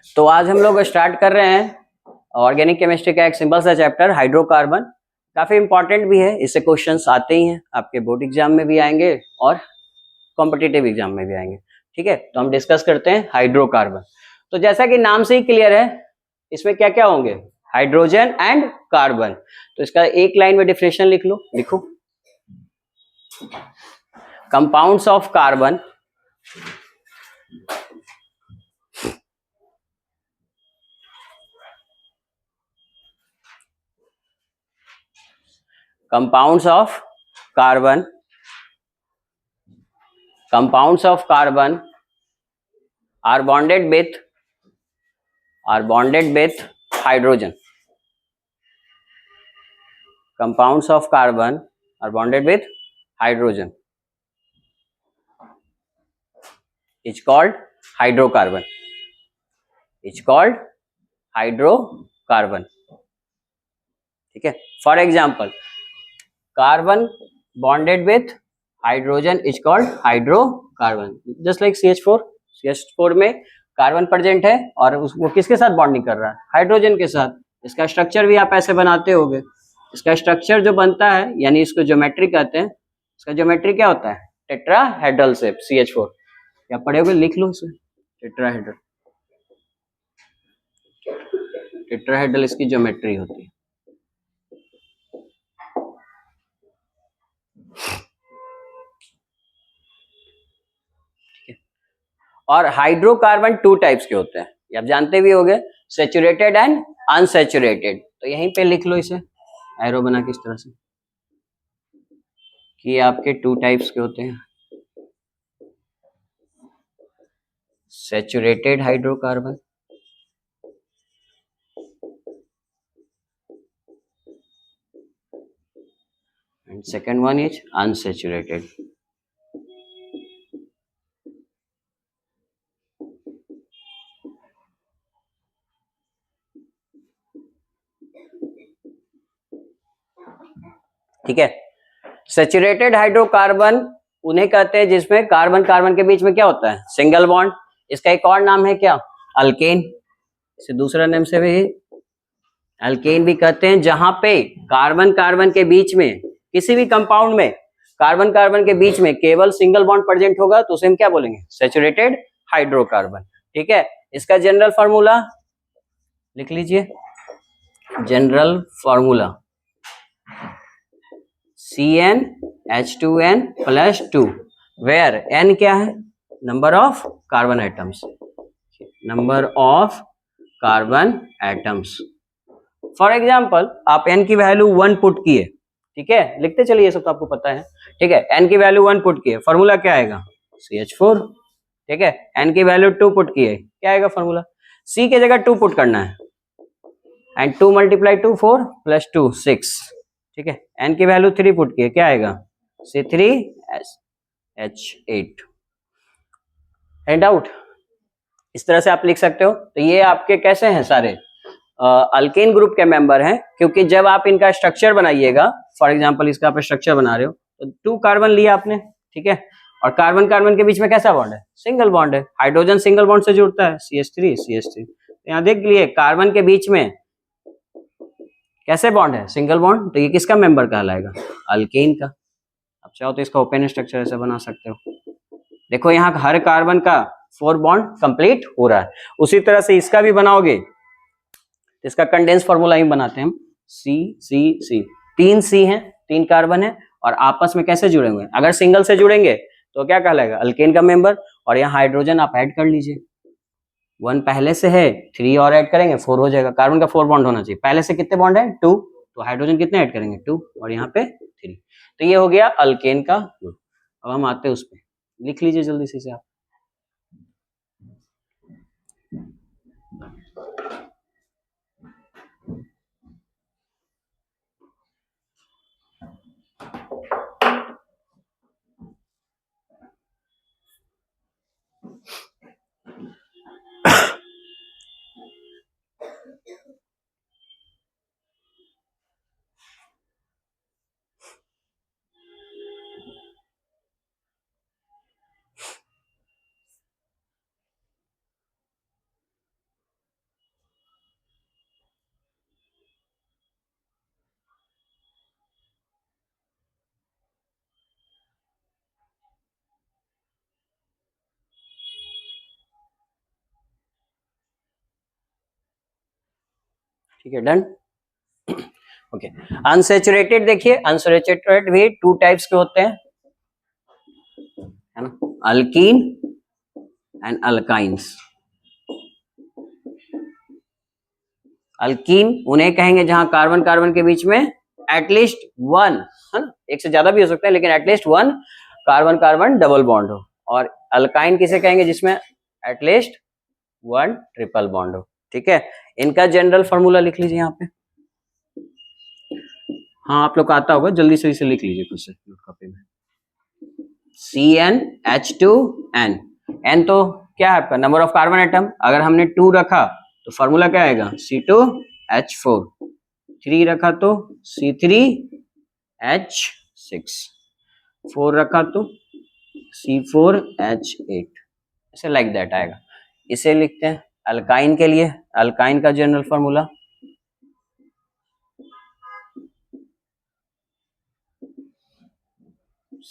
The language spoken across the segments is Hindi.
तो आज हम लोग स्टार्ट कर रहे हैं ऑर्गेनिक केमिस्ट्री का एक सिंपल सा चैप्टर हाइड्रोकार्बन। काफी इंपॉर्टेंट भी है, इससे क्वेश्चंस आते ही हैं, आपके बोर्ड एग्जाम में भी आएंगे और कॉम्पिटिटिव एग्जाम में भी आएंगे। ठीक है, तो हम डिस्कस करते हैं हाइड्रोकार्बन। तो जैसा कि नाम से ही क्लियर है, इसमें क्या क्या होंगे, हाइड्रोजन एंड कार्बन। तो इसका एक लाइन में डिफिनेशन लिख लो, लिखो। Compounds of carbon compounds of carbon are bonded with hydrogen. Compounds of carbon are bonded with hydrogen. It's called hydrocarbon. It's called hydrocarbon. ठीक है, for example carbon bonded with hydrogen is called hydrocarbon. Just like CH4 में कार्बन प्रेजेंट है और वो किसके साथ बॉन्डिंग कर रहा है, हाइड्रोजन के साथ। इसका स्ट्रक्चर भी आप ऐसे बनाते होगे। इसका स्ट्रक्चर जो बनता है, यानी इसको ज्योमेट्री कहते हैं। इसका ज्योमेट्री क्या होता है, टेट्राहेड्रल शेप। CH4 क्या पढ़े होगे, लिख लो इसे, टेट्राहेड्रल इसकी ज्योमेट्री होती है। और हाइड्रोकार्बन टू टाइप्स के होते हैं, ये आप जानते भी होंगे, सैचुरेटेड एंड अनसैचुरेटेड। तो यहीं पे लिख लो इसे एरो बना के इस तरह से कि आपके टू टाइप्स के होते हैं, saturated hydrocarbon and second one is unsaturated. ठीक है, सैचुरेटेड हाइड्रोकार्बन उन्हें कहते हैं जिसमें कार्बन कार्बन के बीच में क्या होता है, सिंगल बॉन्ड। इसका एक और नाम है क्या, अल्केन। इसे दूसरा नाम से भी अल्केन भी कहते हैं। जहां पे कार्बन कार्बन के बीच में, किसी भी कंपाउंड में कार्बन कार्बन के बीच में केवल सिंगल बॉन्ड प्रेजेंट होगा तो उसे हम क्या बोलेंगे, सैचुरेटेड हाइड्रोकार्बन। ठीक है, इसका जनरल फार्मूला लिख लीजिए, general formula CnH2n+2, where n क्या है, number of carbon atoms, number of carbon atoms. For example आप n की वैल्यू 1 पुट किए, ठीक है, लिखते चलिए, सब तो आपको पता है। ठीक है, n की वैल्यू 1 पुट किए, फॉर्मूला क्या आएगा, CH4। ठीक है, n की वैल्यू 2 पुट किए, क्या आएगा फॉर्मूला, C की जगह 2 पुट करना है, एंड 2 × 2 4 + 2 6। ठीक है, n की वैल्यू 3 पुट किए, क्या आएगा, C3H8। एंड आउट, इस तरह से आप लिख सकते हो। तो ये आपके कैसे हैं, सारे अल्केन ग्रुप के मेंबर हैं, क्योंकि जब आप इनका स्ट्रक्चर बनाइएगा, फॉर एग्जांपल इसका आप स्ट्रक्चर बना रहे हो तो 2 कार्बन लिया आपने, ठीक है, और कार्बन कार्बन के बीच में कैसा बॉन्ड है, सिंगल बॉन्ड है। हाइड्रोजन सिंगल बॉन्ड से जुड़ता है, CH3 यहाँ देख लिए कार्बन के बीच में कैसे बॉन्ड है, सिंगल बॉन्ड। तो ये किसका मेंबर कहलाएगा, अल्केन का। आप चाहो तो इसका ओपन स्ट्रक्चर ऐसे बना सकते हो। देखो यहाँ हर कार्बन का 4 बॉन्ड कंप्लीट हो रहा है। उसी तरह से इसका भी बनाओगे, इसका कंडेंस फार्मूला ही बनाते हैं हम, C 3 C हैं, 3 कार्बन है और आपस में कैसे जुड़े हुए हैं, अगर सिंगल से जुड़ेंगे तो क्या कहलाएगा, अल्केन का मेंबर। और यहाँ हाइड्रोजन आप ऐड कर लीजिए, 1 पहले से है, 3 और ऐड करेंगे 4 हो जाएगा। कार्बन का 4 बॉन्ड होना चाहिए, पहले से कितने बॉन्ड है, 2, तो हाइड्रोजन कितने ऐड करेंगे, 2, और यहाँ पे 3। तो ये हो गया अल्केन का ग्रुप। अब हम आते हैं उस पर, लिख लीजिए जल्दी से आप। ठीक है, डन। ओके, अनसैचुरेटेड देखिए, अनसैचुरेटेड भी 2 टाइप्स के होते हैं, है ना, अल्कीन एंड अल्काइंस। अल्कीन उन्हें कहेंगे जहां कार्बन कार्बन के बीच में एटलीस्ट 1, है ना, एक से ज्यादा भी हो सकता है लेकिन at least 1 carbon carbon double bond हो। और अल्काइन किसे कहेंगे, जिसमें एटलीस्ट 1 ट्रिपल बॉन्ड हो। ठीक है, इनका जनरल फॉर्मूला लिख लीजिए यहाँ पे। हाँ, आप लोग को आता होगा, जल्दी से इसे लिख लीजिए खुद से कॉपी में। CnH2n, n तो क्या है आपका नंबर ऑफ कार्बन एटम, अगर हमने 2 रखा तो फॉर्मूला क्या आएगा C2H4, 3 रखा तो C3H6, 4 रखा तो C4H8, ऐसे लाइक दैट आएगा। इसे लिखते हैं अल्काइन के लिए। अल्काइन का जनरल फॉर्मूला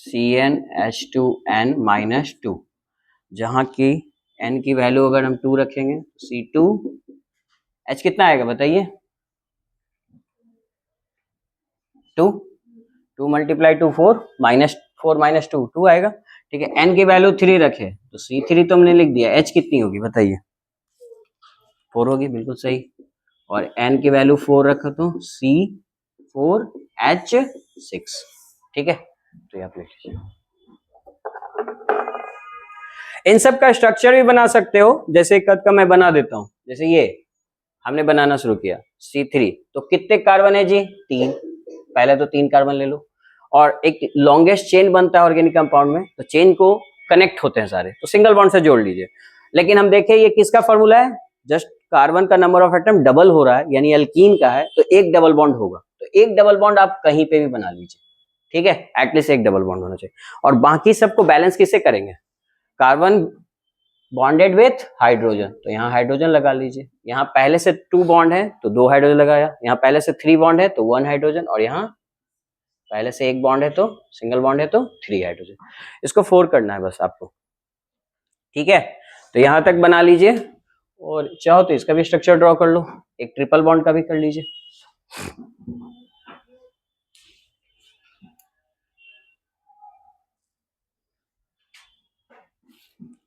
CnH2n-2, जहां की n की वैल्यू अगर हम 2 रखेंगे तो C2H कितना आएगा बताइए, 2 मल्टीप्लाई 2 4 माइनस 2 2 आएगा। ठीक है, n की वैल्यू 3 रखे तो C3 तो हमने लिख दिया, H कितनी होगी बताइए, 4 होगी, बिल्कुल सही। और n की वैल्यू 4 रखा तो C4H6। ठीक है, तो ये आप लिख लीजिए। इन सब का स्ट्रक्चर भी बना सकते हो, जैसे कद का मैं बना देता हूं। जैसे ये हमने बनाना शुरू किया C3, तो कितने कार्बन है जी, 3, पहले तो 3 कार्बन ले लो। और एक लॉन्गेस्ट चेन बनता है ऑर्गेनिक कंपाउंड में, तो चेन को कनेक्ट होते हैं सारे, तो सिंगल बॉन्ड से जोड़ लीजिए। लेकिन हम देखें ये किसका फॉर्मूला है, जस्ट कार्बन का नंबर ऑफ एटम डबल हो रहा है, यानी अल्कीन का है, तो एक डबल बॉन्ड होगा। तो एक डबल बॉन्ड आप कहीं पे भी बना लीजिए, ठीक है, एटलीस्ट एक डबल बॉन्ड होना चाहिए। और बाकी सबको बैलेंस किससे करेंगे, कार्बन बॉन्डेड विथ हाइड्रोजन, तो यहाँ हाइड्रोजन लगा लीजिए। यहाँ पहले से 2 बॉन्ड है तो 2 हाइड्रोजन लगाया, यहाँ पहले से 3 बॉन्ड है तो 1 हाइड्रोजन, और यहाँ पहले से 1 बॉन्ड है तो सिंगल बॉन्ड है तो 3 हाइड्रोजन। इसको 4 करना है बस आपको। ठीक है, तो यहां तक बना लीजिए, और चाहो तो इसका भी स्ट्रक्चर ड्रॉ कर लो, एक ट्रिपल बॉन्ड का भी कर लीजिए।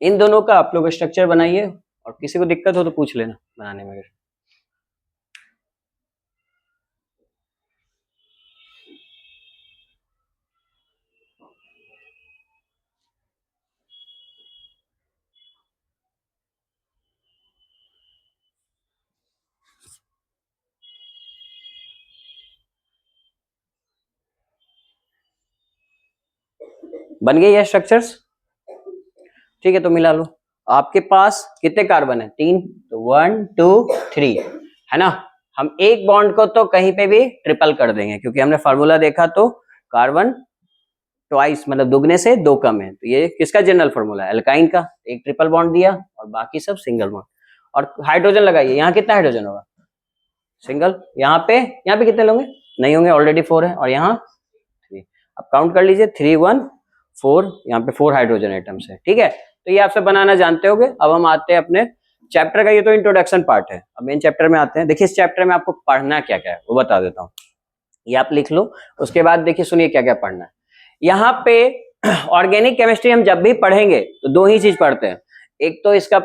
इन दोनों का आप लोग स्ट्रक्चर बनाइए, और किसी को दिक्कत हो तो पूछ लेना बनाने में। बन गए ये स्ट्रक्चर्स, ठीक है, तो मिला लो। आपके पास कितने कार्बन है, 3, तो 1 2 3, है ना। हम एक बॉन्ड को तो कहीं पे भी ट्रिपल कर देंगे, क्योंकि हमने फार्मूला देखा तो कार्बन ट्वाइस मतलब दुगने से 2 कम है, तो ये किसका जनरल फार्मूला है, अल्काइन का। एक ट्रिपल बॉन्ड दिया और बाकी सब सिंगल बॉन्ड। और हाइड्रोजन लगाइए, यहाँ कितना हाइड्रोजन होगा, सिंगल। यहाँ पे कितने लोगे, नहीं होंगे, ऑलरेडी 4 है, और यहाँ 3। अब काउंट कर लीजिए, 3 1 4, यहाँ पे 4 हाइड्रोजन आइटम्स है। ठीक है, तो ये आप सब बनाना जानते होगे। अब हम आते हैं अपने चैप्टर का, ये तो इंट्रोडक्शन पार्ट है। अब मेन चैप्टर में आते हैं। देखिए इस चैप्टर में आपको पढ़ना क्या क्या है वो बता देता हूँ, ये आप लिख लो। उसके बाद देखिए सुनिए क्या क्या पढ़ना है। यहाँ पे ऑर्गेनिक केमिस्ट्री हम जब भी पढ़ेंगे तो 2 ही चीज पढ़ते हैं। एक तो इसका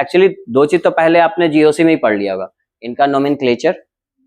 एक्चुअली 2 चीज तो पहले आपने जीओसी में ही पढ़ लिया होगा, इनका नोमेनक्लेचर,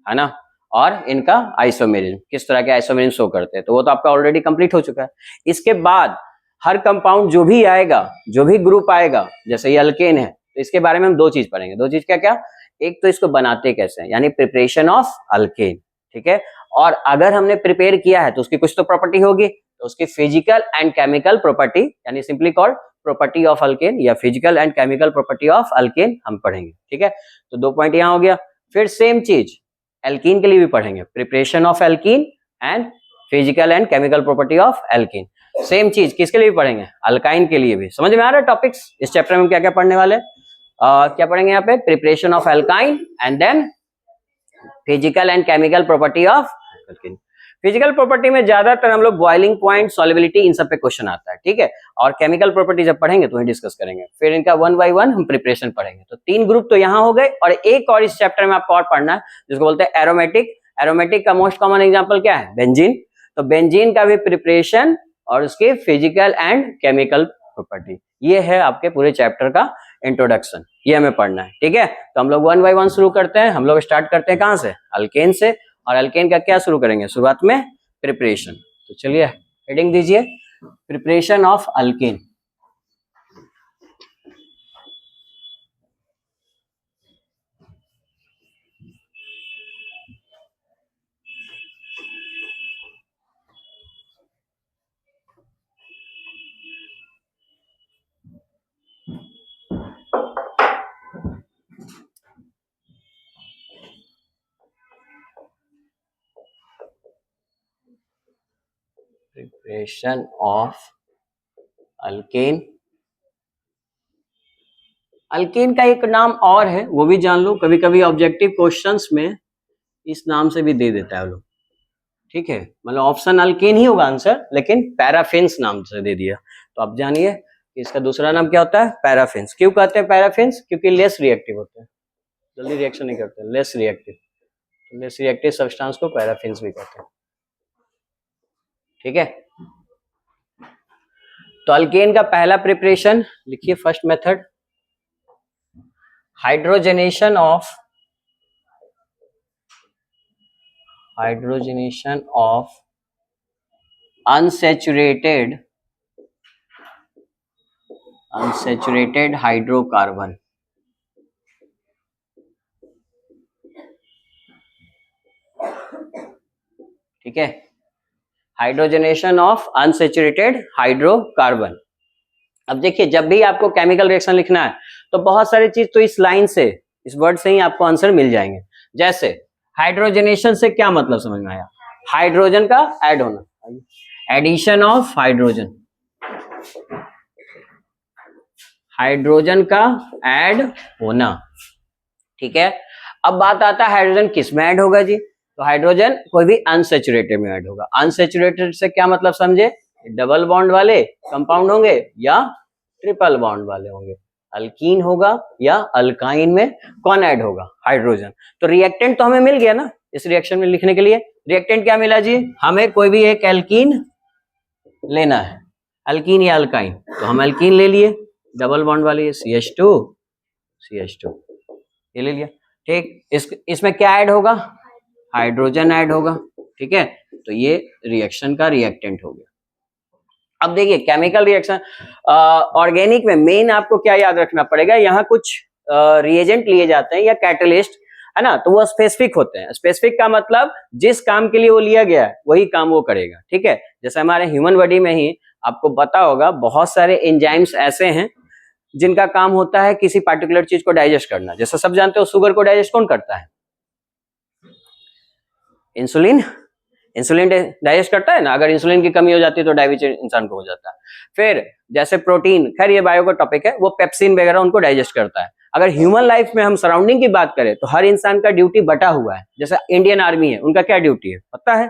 है ना, और इनका आइसोमेरिज्म, किस तरह के आइसोमेरिज्म शो करते हैं, तो वो तो आपका ऑलरेडी कंप्लीट हो चुका है। इसके बाद हर कंपाउंड जो भी आएगा, जो भी ग्रुप आएगा, जैसे ये अल्केन है, तो इसके बारे में हम 2 चीज पढ़ेंगे। 2 चीज क्या क्या, एक तो इसको बनाते कैसे हैं, यानी प्रिपरेशन ऑफ अल्केन, ठीक है, और अगर हमने प्रिपेयर किया है तो उसकी कुछ तो प्रॉपर्टी होगी, तो उसकी फिजिकल एंड केमिकल प्रॉपर्टी, यानी simply called property of alkane, या physical and chemical property of alkane हम पढ़ेंगे। ठीक है, तो 2 पॉइंट यहाँ हो गया। फिर सेम चीज एल्कीन के लिए भी पढ़ेंगे, preparation of alkene and physical and chemical property of alkene. Same चीज किसके लिए भी पढ़ेंगे, अल्काइन के लिए भी। समझ में आ रहा है टॉपिक्स, इस चैप्टर में क्या क्या पढ़ने वाले, क्या पढ़ेंगे यहाँ पे, preparation of alkyne and then physical and chemical property of alkene. Physical property में ज्यादातर हम लोग बॉइलिंग पॉइंट, सॉल्युबिलिटी, इन सब पे क्वेश्चन आता है, ठीक है। और केमिकल प्रॉपर्टी जब पढ़ेंगे तो वही डिस्कस करेंगे, फिर इनका 1 बाय 1 हम प्रिपरेशन पढ़ेंगे। तो 3 ग्रुप तो यहाँ हो गए, और एक और इस चैप्टर में आपको और पढ़ना है जिसको बोलते हैं एरोमेटिक। एरोमेटिक का मोस्ट कॉमन एग्जाम्पल क्या है? बेंजीन। तो बेंजीन का भी प्रिपरेशन और उसकी फिजिकल एंड केमिकल प्रॉपर्टी, ये है आपके पूरे चैप्टर का इंट्रोडक्शन, ये हमें पढ़ना है, ठीक है। तो हम लोग 1 बाय 1 शुरू करते हैं। हम लोग स्टार्ट करते हैं कहाँ से? अल्केन से। और अल्केन का क्या शुरू करेंगे? शुरुआत में प्रिपरेशन। तो चलिए हेडिंग दीजिए, preparation of alkane. Preparation of alkane. Alkane का एक नाम और है, वो भी जान लो, कभी कभी ऑब्जेक्टिव क्वेश्चंस में इस नाम से भी दे देता है वो लोग, ठीक है। मतलब ऑप्शन अल्केन ही होगा आंसर, लेकिन पैराफिन्स नाम से दे दिया। तो आप जानिए कि इसका दूसरा नाम क्या होता है? पैराफिन्स। क्यों कहते हैं पैराफिन्स? क्योंकि लेस रिएक्टिव होते हैं, जल्दी रिएक्शन नहीं करते, लेस रिएक्टिव। तो लेस रिएक्टिव सब्सटेंस को पैराफिन्स भी कहते हैं, ठीक है। तो अल्केन का पहला प्रिपरेशन लिखिए, first method, hydrogenation of unsaturated hydrocarbon. ठीक है, हाइड्रोजनेशन ऑफ अनसैचुरेटेड हाइड्रोकार्बन। अब देखिए, जब भी आपको केमिकल रिएक्शन लिखना है तो बहुत सारी चीज तो इस लाइन से, इस वर्ड से ही आपको आंसर मिल जाएंगे। जैसे हाइड्रोजनेशन से क्या मतलब समझ में आया? हाइड्रोजन का ऐड होना, एडिशन ऑफ हाइड्रोजन, हाइड्रोजन का ऐड होना, ठीक है। अब बात आता है हाइड्रोजन किस में ऐड होगा जी? तो हाइड्रोजन कोई भी अनसैचुरेटेड में ऐड होगा। अनसैचुरेटेड से क्या मतलब समझे? डबल बॉन्ड वाले कंपाउंड होंगे या ट्रिपल बॉन्ड वाले होंगे। अल्कीन होगा या अल्काइन में कौन ऐड होगा? हाइड्रोजन। तो रिएक्टेंट तो हमें मिल गया ना इस रिएक्शन में लिखने के लिए। रिएक्टेंट क्या मिला जी? हमें कोई भी एक एल्कीन लेना है, अल्कीन या अल्काइन, तो हम अल्कीन ले लिए, डबल बॉन्ड वाली CH2 ये ले लिया, ठीक। इसमें क्या ऐड होगा? हाइड्रोजन ऐड होगा, ठीक है। तो ये रिएक्शन का रिएक्टेंट हो गया। अब देखिए केमिकल रिएक्शन, ऑर्गेनिक में मेन आपको क्या याद रखना पड़ेगा, यहाँ कुछ रिएजेंट लिए जाते हैं या कैटलिस्ट, है ना, तो वो स्पेसिफिक होते हैं। स्पेसिफिक का मतलब जिस काम के लिए वो लिया गया है वही काम वो करेगा, ठीक है। जैसे हमारे ह्यूमन बॉडी में ही आपको पता होगा बहुत सारे एंजाइम्स ऐसे हैं जिनका काम होता है किसी पार्टिकुलर चीज को डाइजेस्ट करना। जैसे सब जानते हो शुगर को डाइजेस्ट कौन करता है? इंसुलिन डाइजेस्ट करता है ना। अगर इंसुलिन की कमी हो जाती है तो डायबिटीज इंसान को हो जाता है। फिर जैसे प्रोटीन, खैर ये बायो का टॉपिक है, वो पेप्सिन वगैरह उनको डाइजेस्ट करता है। अगर ह्यूमन लाइफ में हम सराउंडिंग की बात करें तो हर इंसान का ड्यूटी बटा हुआ है। जैसे इंडियन आर्मी है, उनका क्या ड्यूटी है पता है?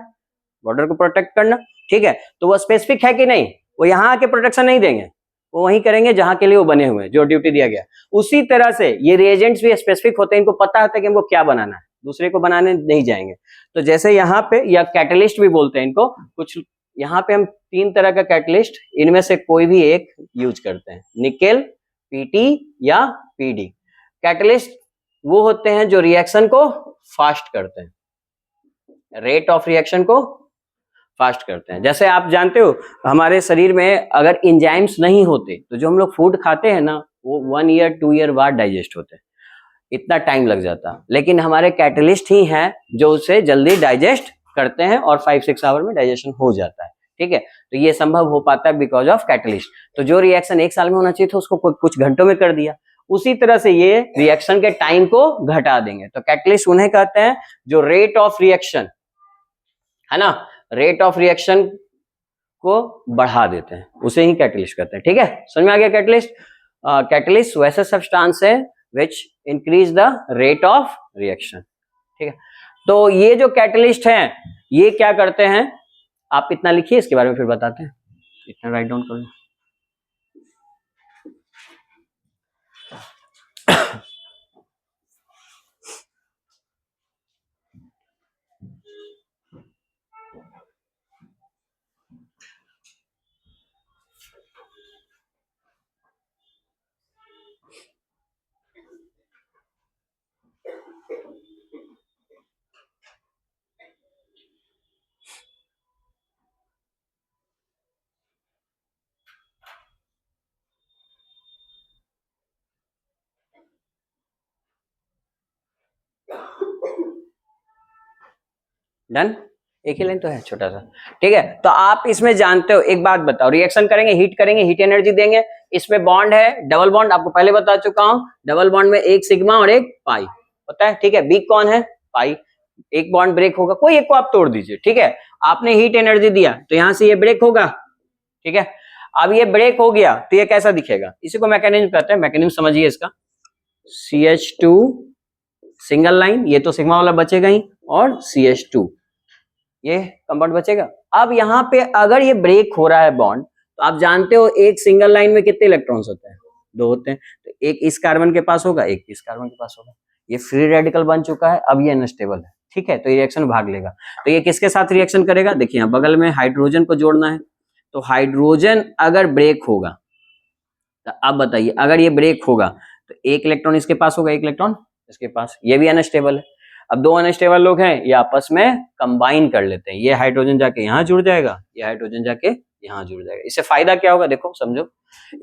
बॉर्डर को प्रोटेक्ट करना, ठीक है। तो वो स्पेसिफिक है कि नहीं? वो यहाँ आके प्रोटेक्शन नहीं देंगे, वो वहीं करेंगे जहां के लिए वो बने हुए हैं, जो ड्यूटी दिया गया। उसी तरह से ये रिएजेंट्स भी स्पेसिफिक होते हैं, इनको पता होता है कि हमको क्या बनाना है, दूसरे को बनाने नहीं जाएंगे। तो जैसे यहाँ पे, या कैटलिस्ट भी बोलते हैं इनको कुछ, यहाँ पे हम 3 तरह का कैटलिस्ट, इनमें से कोई भी एक यूज करते हैं, निकेल, पीटी या पीडी। कैटलिस्ट वो होते हैं जो रिएक्शन को फास्ट करते हैं, रेट ऑफ रिएक्शन को फास्ट करते हैं। जैसे आप जानते हो हमारे शरीर में अगर एंजाइम्स नहीं होते तो जो हम लोग फूड खाते हैं ना, वो 1 ईयर 2 ईयर बाद डाइजेस्ट होते हैं, इतना टाइम लग जाता। लेकिन हमारे कैटलिस्ट ही हैं जो उसे जल्दी डाइजेस्ट करते हैं और 5-6 आवर में डाइजेशन हो जाता है, ठीक है। तो ये संभव हो पाता है बिकॉज ऑफ कैटलिस्ट। तो जो रिएक्शन 1 साल में होना चाहिए था उसको कुछ घंटों में कर दिया। उसी तरह से ये रिएक्शन के टाइम को घटा देंगे। तो कैटलिस्ट उन्हें कहते हैं जो रेट ऑफ रिएक्शन, है ना, रेट ऑफ रिएक्शन को बढ़ा देते हैं, उसे ही कैटलिस्ट कहते हैं, ठीक है। समझ में आ गया? कैटलिस्ट कैटलिस्ट वैसे सब्सटेंस है which increase the rate of reaction, ठीक है। तो ये जो कैटलिस्ट हैं ये क्या करते हैं, आप इतना लिखिए, इसके बारे में फिर बताते हैं। इतना राइट डाउन कर लो। डन, एक ही लाइन तो है छोटा सा, ठीक है। तो आप इसमें जानते हो, एक बात बताओ, रिएक्शन करेंगे, हीट एनर्जी देंगे, इसमें बॉन्ड है डबल बॉन्ड, आपको पहले बता चुका हूं, डबल बॉन्ड में एक सिग्मा और एक पाई होता है, ठीक है। वीक कौन है, पाई। एक बॉन्ड ब्रेक होगा, कोई एक को आप तोड़ दीजिए, ठीक है। आपने हीट एनर्जी दिया तो यहां से ये ब्रेक होगा, ठीक है। अब ये ब्रेक हो गया तो ये कैसा दिखेगा, इसी को मैकेनिज्म कहते हैं। मैकेनिज्म समझिए इसका, CH2 सिंगल लाइन, ये तो सिग्मा वाला बचेगा ही, और CH2 ये कंपाउंड बचेगा। अब यहाँ पे अगर ये ब्रेक हो रहा है बॉन्ड, तो आप जानते हो एक सिंगल लाइन में कितने इलेक्ट्रॉन्स होते हैं, 2 होते हैं। तो एक इस कार्बन के पास होगा, एक इस कार्बन के पास होगा। ये फ्री रेडिकल बन चुका है, अब ये अनस्टेबल है, ठीक है। तो ये रिएक्शन भाग लेगा। तो ये किसके साथ रिएक्शन करेगा, देखिए यहाँ बगल में हाइड्रोजन को जोड़ना है, तो हाइड्रोजन अगर ब्रेक होगा, तो अब बताइए अगर ये ब्रेक होगा तो एक इलेक्ट्रॉन इसके पास होगा, एक इलेक्ट्रॉन इसके पास, ये भी अनस्टेबल है। अब 2 अनस्टेबल लोग हैं, ये आपस में कंबाइन कर लेते हैं, ये हाइड्रोजन जाके यहाँ जुड़ जाएगा, ये हाइड्रोजन जाके यहाँ जुड़ जाएगा। इससे फायदा क्या होगा, देखो समझो,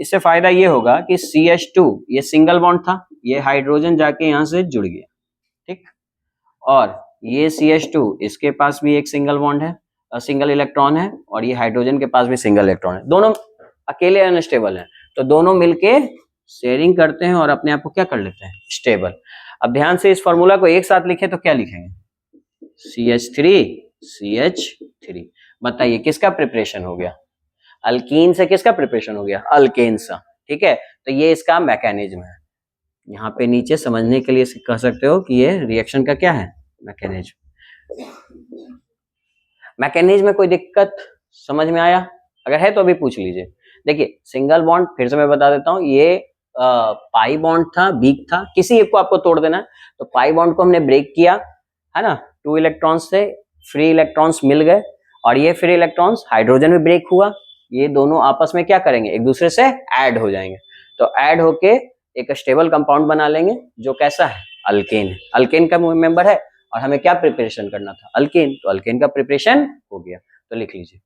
इससे फायदा ये होगा कि CH2 ये सिंगल बॉन्ड था, ये हाइड्रोजन जाके यहाँ से जुड़ गया, ठीक। और ये CH2 इसके पास भी एक सिंगल बॉन्ड है, सिंगल इलेक्ट्रॉन है, और ये हाइड्रोजन के पास भी सिंगल इलेक्ट्रॉन है, दोनों अकेले अनस्टेबल है। तो दोनों मिलके शेयरिंग करते हैं और अपने आप को क्या कर लेते हैं, स्टेबल। अब ध्यान से इस फॉर्मूला को एक साथ लिखे तो क्या लिखेंगे, CH3 बताइए किसका प्रिपरेशन हो गया, अल्कीन से किसका प्रिपरेशन हो गया, अल्केन सा, ठीक है। तो ये इसका मैकेनिज्म है। यहाँ पे नीचे समझने के लिए कह सकते हो कि ये रिएक्शन का क्या है, मैकेनिज्म। मैकेनिज्म में कोई दिक्कत समझ में आया, अगर है तो अभी पूछ लीजिए। देखिए सिंगल बॉन्ड फिर से मैं बता देता हूँ, ये पाई बॉन्ड था, वीक था, किसी एक को आपको तोड़ देना है। तो पाई बॉन्ड को हमने ब्रेक किया है ना, 2 इलेक्ट्रॉन्स से फ्री इलेक्ट्रॉन्स मिल गए, और ये फ्री इलेक्ट्रॉन्स हाइड्रोजन भी ब्रेक हुआ, ये दोनों आपस में क्या करेंगे, एक दूसरे से ऐड हो जाएंगे। तो ऐड होके एक स्टेबल कंपाउंड बना लेंगे, जो कैसा है, अल्केन है। अल्केन का मेंबर है, और हमें क्या प्रिपरेशन करना था, अल्केन, तो अल्केन का प्रिपरेशन हो गया। तो लिख लीजिए।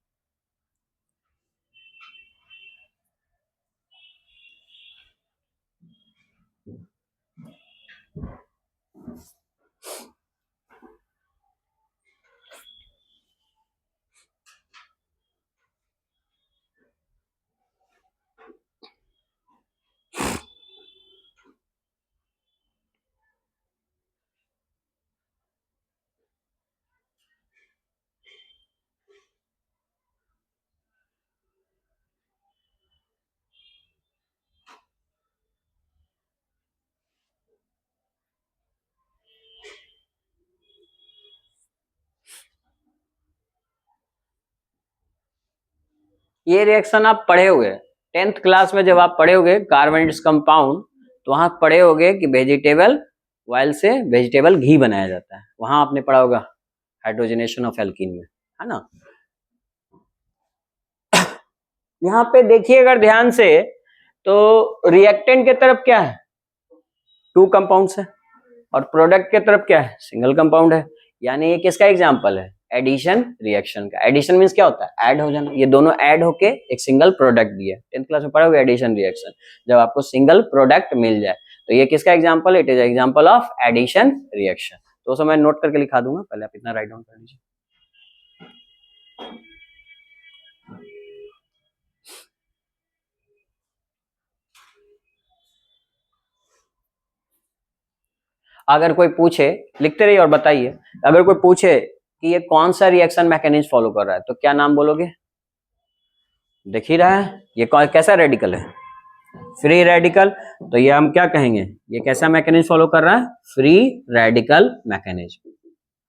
ये रिएक्शन आप पढ़े हुए 10th क्लास में, जब आप पढ़े होगे कार्बोनेटेड कंपाउंड, तो वहां पढ़े होगे कि वेजिटेबल ऑयल से वेजिटेबल घी बनाया जाता है, वहां आपने पढ़ा होगा हाइड्रोजनेशन ऑफ एल्कीन में, है ना। यहाँ पे देखिए अगर ध्यान से, तो रिएक्टेंट के तरफ क्या है, 2 कंपाउंड्स है, और प्रोडक्ट के तरफ क्या है, सिंगल कंपाउंड है। यानी ये किसका एग्जांपल है, एडिशन रिएक्शन का। एडिशन मींस क्या होता है, ऐड हो जाना, ये दोनों ऐड होके एक सिंगल प्रोडक्ट दिया। 10th क्लास में पढ़ा हुआ एडिशन रिएक्शन, जब आपको सिंगल प्रोडक्ट मिल जाए, तो ये किसका एग्जांपल है, it is example of addition reaction. तो उसको मैं नोट करके लिखा दूंगा, पहले आप इतना राइट डाउन कर लीजिए। अगर कोई पूछे, लिखते रहिए और बताइए, अगर कोई पूछे कि ये कौन सा रिएक्शन मैकेनिज्म फॉलो कर रहा है, तो क्या नाम बोलोगे, देख ही रहा है ये कैसा रेडिकल है, फ्री रेडिकल। तो ये हम क्या कहेंगे, ये कैसा मैकेनिज्म फॉलो कर रहा है, फ्री रेडिकल मैकेनिज्म।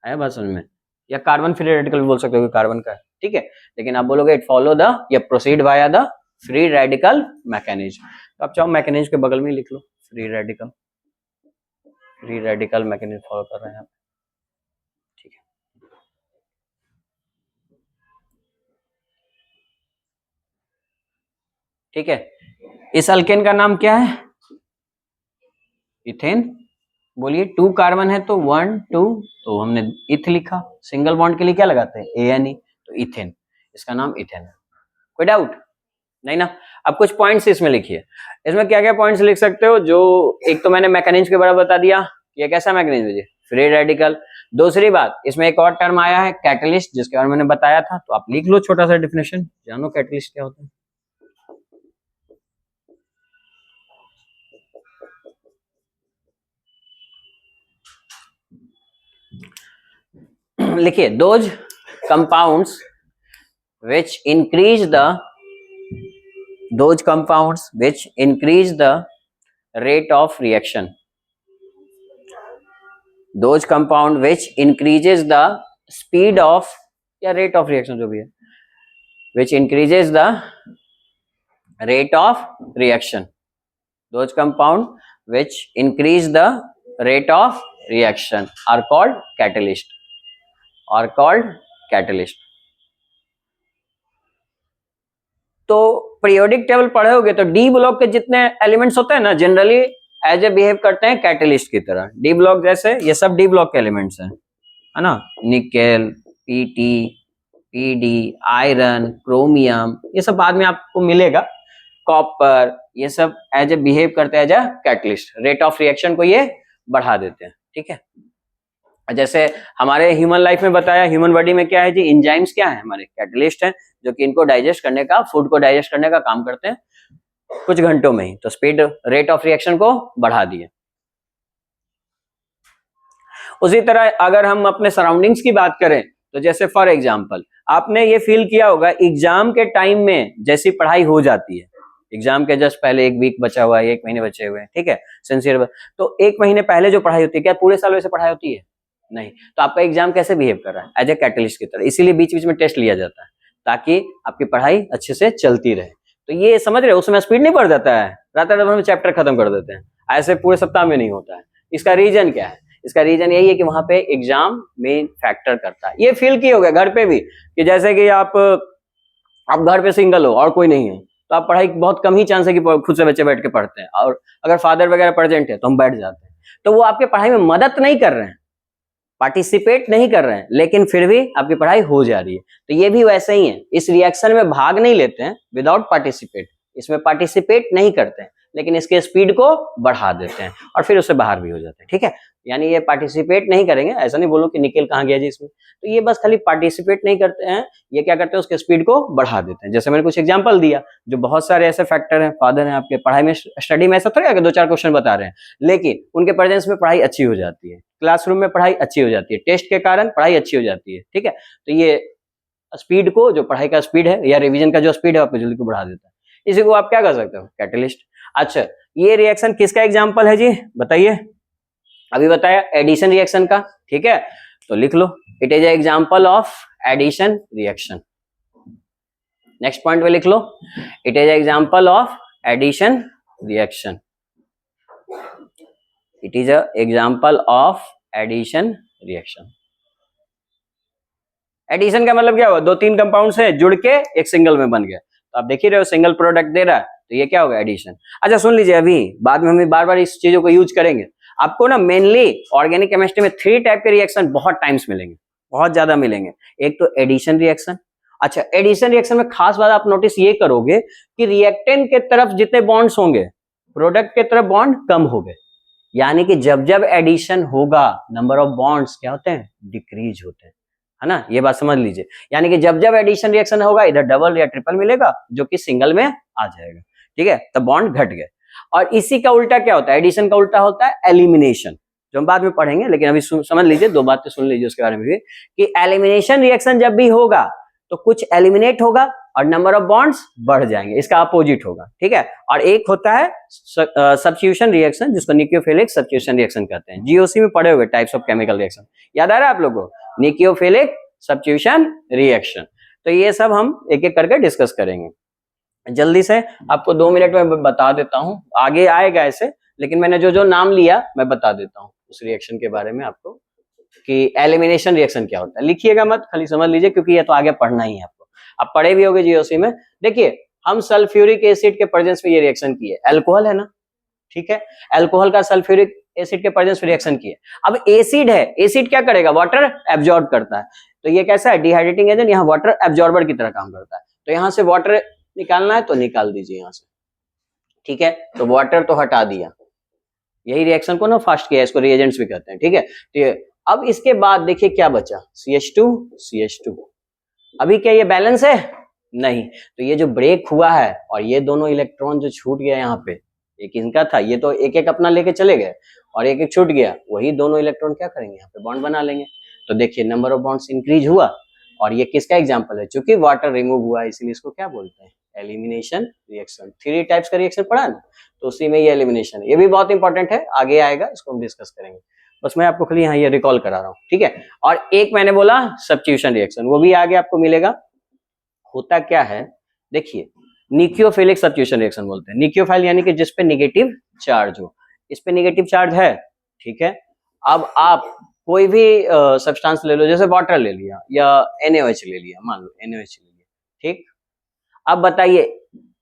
है बात समझ में, या कार्बन फ्री रेडिकल भी बोल सकते हो, कार्बन का है, ठीक है। लेकिन आप बोलोगे इट फॉलो द या proceed via the free radical mechanism, तो आप चाहो मैकेनिज्म के बगल में लिख लो फ्री रेडिकल मैकेनिज्म फॉलो कर रहे हैं आप, ठीक है। ठीक है, इस अल्केन का नाम क्या है? इथेन। बोलिए 2 कार्बन है तो 1 2, तो हमने इथ लिखा। सिंगल बॉन्ड के लिए क्या लगाते हैं? ANE, तो इथेन, इसका नाम इथेन है। कोई डाउट नहीं ना? अब कुछ पॉइंट्स इसमें लिखिए। इसमें क्या क्या पॉइंट्स लिख सकते हो? जो एक तो मैंने मैकेनिज्म के बारे में बता दिया, ये कैसा मैकेनिज्म है? Free radical. दूसरी बात, इसमें एक और टर्म आया है कैटलिस्ट, जिसके बारे में मैंने बताया था, तो आप लिख लो छोटा सा डेफिनेशन, जानो कैटलिस्ट क्या होता है। लिखिए, those compounds which increase the rate of reaction, those compound which increases the speed of या rate of reaction जो भी है, which increases the rate of reaction, those compound which increase the rate of reaction are called catalyst, तो पीरियोडिक टेबल पढ़े होगे तो डी ब्लॉक के जितने एलिमेंट्स होते हैं ना, जनरली एज ए बिहेव करते हैं कैटलिस्ट की तरह। डी ब्लॉक जैसे ये सब डी ब्लॉक के एलिमेंट्स हैं, है ना, nickel, PT, PD, iron, chromium, ये सब बाद में आपको मिलेगा, कॉपर, ये सब एज ए बिहेव करते हैं as a catalyst, rate of reaction को ये बढ़ा देते हैं, ठीक है। जैसे हमारे ह्यूमन लाइफ में बताया, ह्यूमन बॉडी में क्या है जी, एंजाइम्स क्या है? हमारे कैटलिस्ट हैं, जो कि इनको डाइजेस्ट करने का, फूड को डाइजेस्ट करने का काम करते हैं कुछ घंटों में ही, तो स्पीड, रेट ऑफ रिएक्शन को बढ़ा दिए। उसी तरह अगर हम अपने सराउंडिंग्स की बात करें, तो जैसे फॉर एग्जांपल आपने ये फील किया होगा एग्जाम के टाइम में जैसी पढ़ाई हो जाती है, एग्जाम के जस्ट पहले 1 वीक बचा हुआ है, 1 महीने बचे हुए हैं, ठीक है, सिंसियर, तो 1 महीने पहले जो पढ़ाई होती है, क्या पूरे साल वैसे पढ़ाई होती है? नहीं। तो आपका एग्जाम कैसे बिहेव कर रहा है? एज ए कैटलिस्ट की तरह। इसीलिए बीच बीच में टेस्ट लिया जाता है, ताकि आपकी पढ़ाई अच्छे से चलती रहे। तो ये समझ रहे हो, उसमें स्पीड नहीं बढ़ जाता है, रात में चैप्टर खत्म कर देते हैं, ऐसे पूरे सप्ताह में नहीं होता है। इसका रीजन क्या है? इसका रीजन यही है कि वहां पे एग्जाम मेन फैक्टर करता है। ये फील किए होगा घर पे भी, कि जैसे कि आप घर पे सिंगल हो और कोई नहीं है, तो आप पढ़ाई बहुत कम ही चांस है कि खुद से बच्चे बैठ के पढ़ते हैं, और अगर फादर वगैरह प्रेजेंट है तो हम बैठ जाते हैं, तो वो आपके पढ़ाई में मदद नहीं कर रहे हैं, पार्टिसिपेट नहीं कर रहे हैं, लेकिन फिर भी आपकी पढ़ाई हो जा रही है। तो ये भी वैसे ही है, इस रिएक्शन में भाग नहीं लेते हैं विदाउट पार्टिसिपेट, इसमें पार्टिसिपेट नहीं करते हैं, लेकिन इसके स्पीड को बढ़ा देते हैं और फिर उससे बाहर भी हो जाते हैं, ठीक है। यानी ये पार्टिसिपेट नहीं करेंगे, ऐसा नहीं बोलो कि निकेल कहाँ गया जी इसमें, तो ये बस खाली पार्टिसिपेट नहीं करते हैं, ये क्या करते हैं, उसके स्पीड को बढ़ा देते हैं। जैसे मैंने कुछ एग्जांपल दिया, जो बहुत सारे ऐसे फैक्टर हैं, फादर हैं आपके, पढ़ाई में, स्टडी में ऐसा थोड़ी है कि 2-4 क्वेश्चन बता रहे हैं, लेकिन उनके प्रेजेंस में पढ़ाई अच्छी हो जाती है, क्लासरूम में पढ़ाई अच्छी हो जाती है, टेस्ट के कारण पढ़ाई अच्छी हो जाती है, ठीक है। तो ये स्पीड को, जो पढ़ाई का स्पीड है या रिवीजन का जो स्पीड है, आपको जल्दी को बढ़ा देता है। इसी को आप क्या कर सकते हो? कैटलिस्ट। अच्छा, ये रिएक्शन किसका एग्जांपल है जी, बताइए? अभी बताया एडिशन रिएक्शन का, ठीक है, तो लिख लो, it is example of addition reaction. Next point पे लिख लो, it is example of addition reaction, it is a example of addition reaction. Addition का मतलब क्या हुआ? 2-3 कंपाउंड से जुड़ के एक सिंगल में बन गया, तो आप देख ही रहे हो सिंगल प्रोडक्ट दे रहा है, तो ये क्या होगा? एडिशन। अच्छा सुन लीजिए, अभी बाद में हम बार बार इस चीजों को यूज करेंगे। आपको ना मेनली ऑर्गेनिक केमिस्ट्री में 3 टाइप के रिएक्शन बहुत टाइम्स मिलेंगे, बहुत ज्यादा मिलेंगे। एक तो एडिशन रिएक्शन। अच्छा, एडिशन रिएक्शन में खास बात आप नोटिस ये करोगे कि रिएक्टेंट के तरफ जितने बॉन्ड्स होंगे, प्रोडक्ट के तरफ बॉन्ड कम होंगे, यानी कि जब जब एडिशन होगा नंबर ऑफ बॉन्ड्स क्या होते हैं? डिक्रीज होते हैं, है ना, ये बात समझ लीजिए। यानी कि जब जब एडिशन रिएक्शन होगा, इधर डबल या ट्रिपल मिलेगा, जो कि सिंगल में आ जाएगा, ठीक है, तब बॉन्ड घट गए। और इसी का उल्टा क्या होता है? एडिशन का उल्टा होता है एलिमिनेशन, जो हम बाद में पढ़ेंगे, लेकिन अभी समझ लीजिए, 2 बातें सुन लीजिए उसके बारे में भी, कि एलिमिनेशन रिएक्शन जब भी होगा तो कुछ एलिमिनेट होगा और नंबर ऑफ बॉन्ड्स बढ़ जाएंगे, इसका अपोजिट होगा, ठीक है। और एक होता है सब्स्टिट्यूशन रिएक्शन, जिसको न्यूक्लियोफिलिक सब्स्टिट्यूशन रिएक्शन कहते हैं। जीओसी में पढ़े हुए टाइप्स ऑफ केमिकल रिएक्शन, याद आ रहा है आप लोगों को, न्यूक्लियोफिलिक सब्स्टिट्यूशन रिएक्शन। तो ये सब हम एक एक करके डिस्कस करेंगे। जल्दी से आपको 2 मिनट में बता देता हूं, आगे आएगा ऐसे, लेकिन मैंने जो जो नाम लिया मैं बता देता हूं उस रिएक्शन के बारे में आपको, कि एलिमिनेशन रिएक्शन क्या होता है। लिखिएगा मत, खाली समझ लीजिए, क्योंकि ये तो आगे पढ़ना ही है आपको, आप पढ़े भी होगे जीओसी में। देखिए, हम सल्फ्यूरिक एसिड के प्रेजेंस में ये रिएक्शन किए, अल्कोहल है ना, ठीक है, अल्कोहल का सल्फ्यूरिक एसिड के प्रेजेंस में रिएक्शन किए। अब एसिड है, एसिड क्या करेगा, वाटर एब्जॉर्ब करता है। तो ये कैसा है, डिहाइड्रेटिंग एजेंट, यहाँ वाटर एब्जॉर्बर की तरह काम करता है। तो यहाँ से वाटर निकालना है तो निकाल दीजिए यहाँ से, ठीक है। तो वाटर तो हटा दिया, यही रिएक्शन को ना फास्ट किया, इसको रिएजेंट्स भी कहते हैं, ठीक है। तो अब इसके बाद देखिए क्या बचा, CH2 CH2। अभी क्या ये बैलेंस है, नहीं, तो ये जो ब्रेक हुआ है और ये दोनों इलेक्ट्रॉन जो छूट गया यहाँ पे, एक इनका था, ये तो एक एक अपना लेके चले गए और एक एक छूट गया, वही दोनों इलेक्ट्रॉन क्या करेंगे, यहाँ पे बॉन्ड बना लेंगे। तो देखिए नंबर ऑफ बॉन्ड्स इंक्रीज हुआ, और ये किसका एग्जाम्पल है, चूंकि वाटर रिमूव हुआ इसलिए इसको क्या बोलते हैं, एलिमिनेशन रिएक्शन। 3 टाइप्स का रिएक्शन पढ़ा ना, तो उसी में ये एलिमिनेशन, ये भी बहुत इंपॉर्टेंट है, आगे आएगा, इसको हम डिस्कस करेंगे। बस मैं आपको खाली यहाँ ये रिकॉल करा रहा हूँ, ठीक है। और एक मैंने बोला सब्स्टिट्यूशन रिएक्शन, वो भी आगे आपको मिलेगा। होता क्या है, देखिए, न्यूक्लियोफिलिक सब्स्टिट्यूशन रिएक्शन बोलते हैं। न्यूक्लियोफाइल यानी कि जिसपे निगेटिव चार्ज हो, इस पे निगेटिव चार्ज है, ठीक है। अब आप कोई भी सब्सटेंस ले लो, जैसे वाटर ले लिया या NaOH ले लिया, मान लो NaOH ले लिया, ठीक। अब बताइए,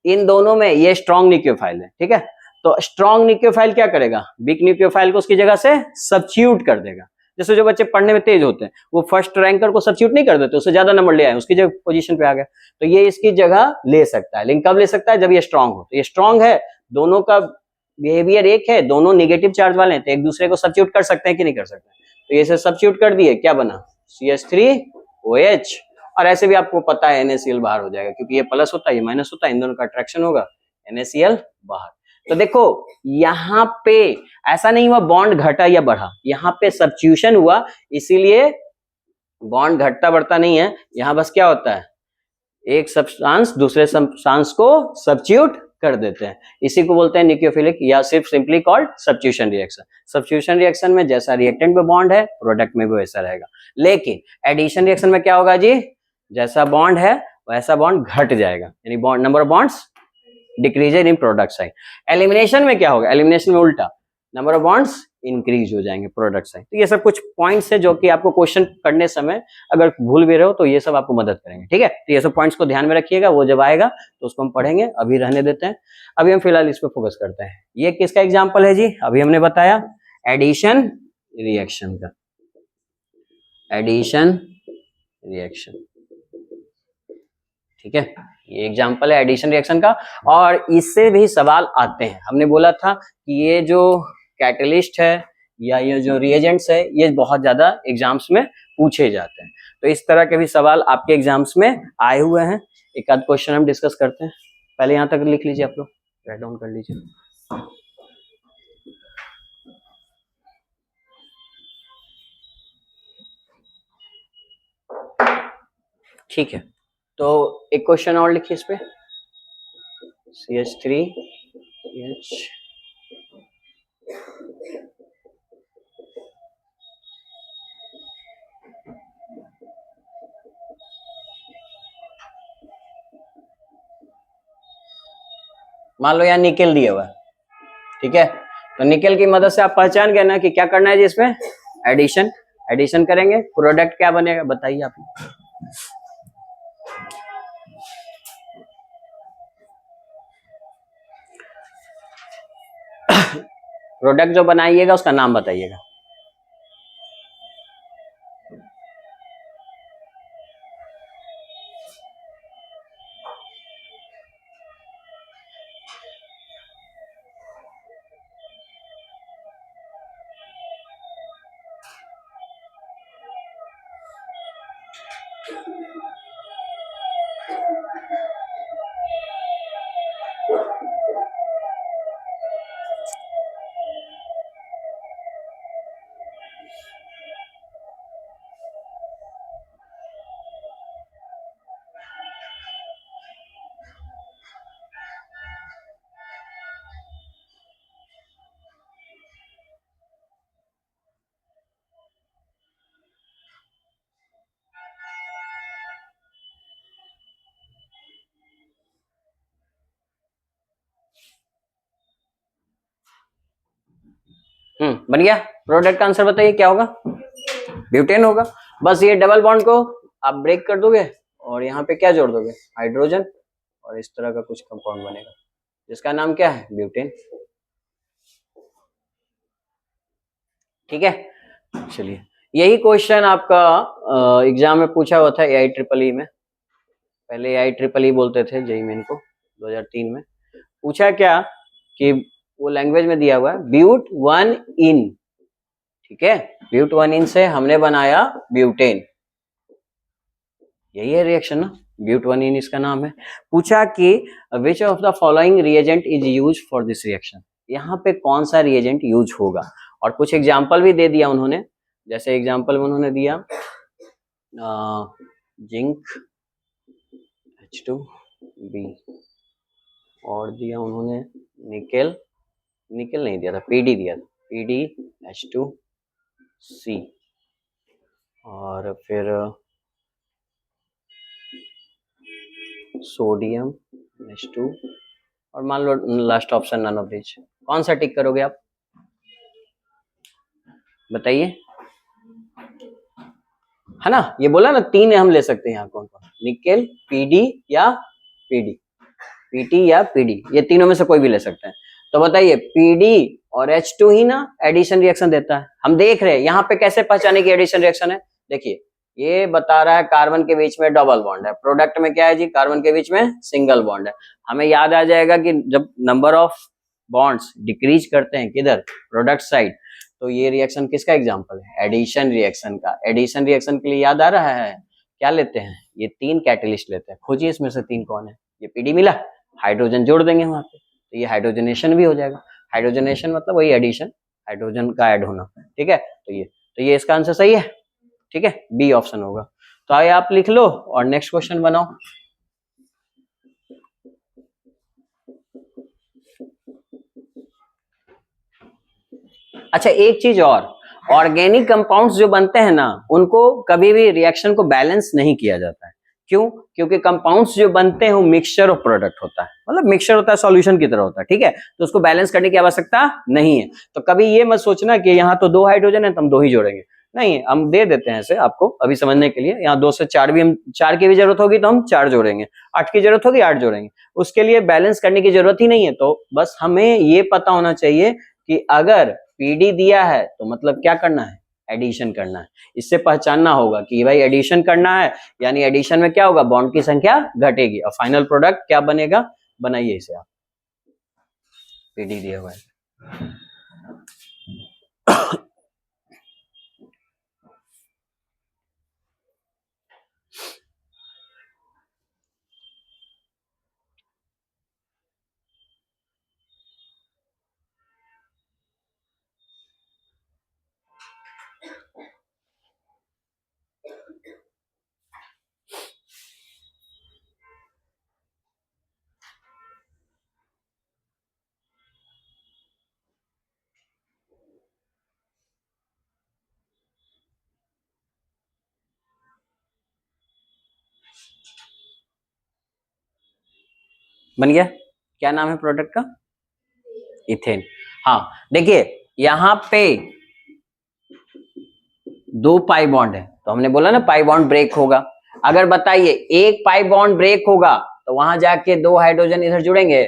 इन दोनों में ये स्ट्रॉन्ग न्यूक्लियोफाइल है, ठीक है। तो स्ट्रॉन्ग न्यूक्लियोफाइल क्या करेगा, वीक न्यूक्लियोफाइल को उसकी जगह से सब्स्टिट्यूट कर देगा। जैसे जो बच्चे पढ़ने में तेज होते हैं, वो फर्स्ट रैंकर को सब्स्टिट्यूट नहीं कर देते, उससे ज्यादा नंबर ले आए, उसकी जगह पोजीशन पे आ गया, तो ये इसकी जगह ले सकता है। लेकिन कब ले सकता है, जब ये स्ट्रॉन्ग हो। तो ये स्ट्रॉन्ग है, दोनों का बिहेवियर एक है, दोनों नेगेटिव चार्ज वाले हैं, तो एक दूसरे को सब्स्टिट्यूट कर सकते हैं कि नहीं कर सकते। तो ये से सब्स्टिट्यूट कर दिए, क्या बना, CH3OH। और ऐसे भी आपको पता है NaCl बाहर हो जाएगा, क्योंकि ये प्लस होता है ये माइनस होता है, इन दोनों का अट्रैक्शन होगा, NaCl बाहर। तो देखो यहाँ पे ऐसा नहीं हुआ बॉन्ड घटा या बढ़ा, यहाँ पे सब्स्टिट्यूशन हुआ, इसीलिए बॉन्ड घटता बढ़ता नहीं है। यहाँ बस क्या होता है, एक सब्सटेंस दूसरे सब्सटेंस को सब्स्टिट्यूट कर देते हैं, इसी को बोलते हैं न्यूक्लियोफिलिक, या सिर्फ simply called substitution reaction. Substitution reaction में जैसा रिएक्टेंट में बॉन्ड है, प्रोडक्ट में भी वैसा रहेगा। लेकिन एडिशन रिएक्शन में क्या होगा जी, जैसा बॉन्ड है वैसा बॉन्ड घट जाएगा, यानी bond number of bonds decreases in product side. Elimination में क्या होगा, एलिमिनेशन में उल्टा, नंबर ऑफ बॉन्ड्स इंक्रीज हो जाएंगे प्रोडक्ट साइड। तो ये सब कुछ पॉइंट्स है जो कि आपको क्वेश्चन करने समय अगर भूल भी रहे हो तो ये सब आपको मदद करेंगे, ठीक है। तो ये सब पॉइंट्स को ध्यान में रखिएगा, वो जब आएगा तो उसको हम पढ़ेंगे, अभी रहने देते हैं। अभी हम फिलहाल इस पे फोकस करते हैं। ये किसका एग्जाम्पल है जी, अभी हमने बताया एडिशन रिएक्शन का, एडिशन रिएक्शन, ठीक है। ये एग्जाम्पल है एडिशन रिएक्शन का, और इससे भी सवाल आते हैं। हमने बोला था कि ये जो कैटलिस्ट है या ये जो रिएजेंट्स है, ये बहुत ज्यादा एग्जाम्स में पूछे जाते हैं, तो इस तरह के भी सवाल आपके एग्जाम्स में आए हुए हैं। एक आध क्वेश्चन हम डिस्कस करते हैं, पहले यहाँ तक लिख लीजिए, आप लोग राइट डाउन कर लीजिए। ठीक है, तो एक क्वेश्चन और लिखिए इस पे, CH3H, मान लो यहाँ निकेल दिया हुआ है, ठीक है। तो निकेल की मदद से आप पहचान गए ना कि क्या करना है जी, इसमें एडिशन, एडिशन करेंगे, प्रोडक्ट क्या बनेगा बताइए आप। प्रोडक्ट जो बनाइएगा उसका नाम बताइएगा। बन गया। प्रोडक्ट का आंसर बताइए क्या होगा? ब्यूटेन होगा। बस ये डबल बॉन्ड को आप ब्रेक कर दोगे और यहाँ पे क्या जोड़ दोगे? हाइड्रोजन, और इस तरह का कुछ कंपाउंड बनेगा जिसका नाम क्या है? ब्यूटेन। ठीक है, चलिए यही क्वेश्चन आपका एग्जाम में पूछा हुआ था एआई ट्रिपल ई में। पहले एआई ट्रिपल ई बोलते थे जेई मेन को, 2003 में पूछा क्या कि वो लैंग्वेज में दिया हुआ है ब्यूट वन इन। ठीक है, ब्यूट वन इन से हमने बनाया ब्यूटेन, यही है रिएक्शन ना, ब्यूट वन इन इसका नाम है। पूछा कि which of the following reagent is use for this reaction, यहाँ पे कौन सा रिएजेंट यूज होगा, और कुछ एग्जाम्पल भी दे दिया उन्होंने। जैसे एग्जाम्पल में उन्होंने दिया जिंक H2B, और दिया उन्होंने निकेल, निकेल नहीं दिया था, पीडी दिया था, PdH2C, और फिर सोडियम H2, और मान लो last option none of this. कौन सा टिक करोगे आप बताइए? है ना, ये बोला ना तीन हम ले सकते हैं यहाँ, कौन कौन? निकेल, पीडी या पीडी, पीटी या पीडी, ये तीनों में से कोई भी ले सकते हैं। तो बताइए पीडी और H2 ही ना एडिशन रिएक्शन देता है। हम देख रहे हैं यहाँ पे कैसे पहचाने की एडिशन रिएक्शन है। देखिए ये बता रहा है कार्बन के बीच में डबल बॉन्ड है, प्रोडक्ट में क्या है जी? कार्बन के बीच में सिंगल बॉन्ड है। हमें याद आ जाएगा कि जब नंबर ऑफ बॉन्ड्स डिक्रीज करते हैं किधर? प्रोडक्ट साइड, तो ये रिएक्शन किसका एग्जांपल है? एडिशन रिएक्शन का। एडिशन रिएक्शन के लिए याद आ रहा है क्या लेते हैं? ये तीन कैटलिस्ट लेते हैं। खोजिए इसमें से तीन कौन है? ये पीडी मिला, हाइड्रोजन जोड़ देंगे वहां पे, तो ये हाइड्रोजनेशन भी हो जाएगा। हाइड्रोजनेशन मतलब वही एडिशन, हाइड्रोजन का ऐड होना। ठीक है, तो ये इसका आंसर सही है। ठीक है, बी ऑप्शन होगा। तो आइए आप लिख लो और नेक्स्ट क्वेश्चन बनाओ। अच्छा एक चीज और, ऑर्गेनिक कंपाउंड्स जो बनते हैं ना उनको कभी भी रिएक्शन को बैलेंस नहीं किया जाता है। क्यों? क्योंकि कंपाउंड्स जो बनते हैं वो मिक्सचर ऑफ प्रोडक्ट होता है, मतलब मिक्सचर होता है, सॉल्यूशन की तरह होता है। ठीक है, तो उसको बैलेंस करने की आवश्यकता नहीं है। तो कभी ये मत सोचना कि यहाँ तो दो हाइड्रोजन है तो हम दो ही जोड़ेंगे, नहीं, हम दे देते हैं ऐसे आपको अभी समझने के लिए। यहाँ दो से चार भी, हम चार की भी जरूरत होगी तो हम चार जोड़ेंगे, आठ की जरूरत होगी आठ जोड़ेंगे, उसके लिए बैलेंस करने की जरूरत ही नहीं है। तो बस हमें ये पता होना चाहिए कि अगर पीडी दिया है तो मतलब क्या करना है? एडिशन करना है। इससे पहचानना होगा कि भाई एडिशन करना है, यानी एडिशन में क्या होगा? बॉन्ड की संख्या घटेगी और फाइनल प्रोडक्ट क्या बनेगा? बनाइए इसे आप, पीडी दिया हुआ है। बन गया। क्या नाम है प्रोडक्ट का? इथेन। हाँ देखिए यहाँ पे दो पाई बॉन्ड है तो हमने बोला ना पाई बॉन्ड ब्रेक होगा। अगर बताइए एक पाई बॉन्ड ब्रेक होगा तो वहां जाके दो हाइड्रोजन इधर जुड़ेंगे,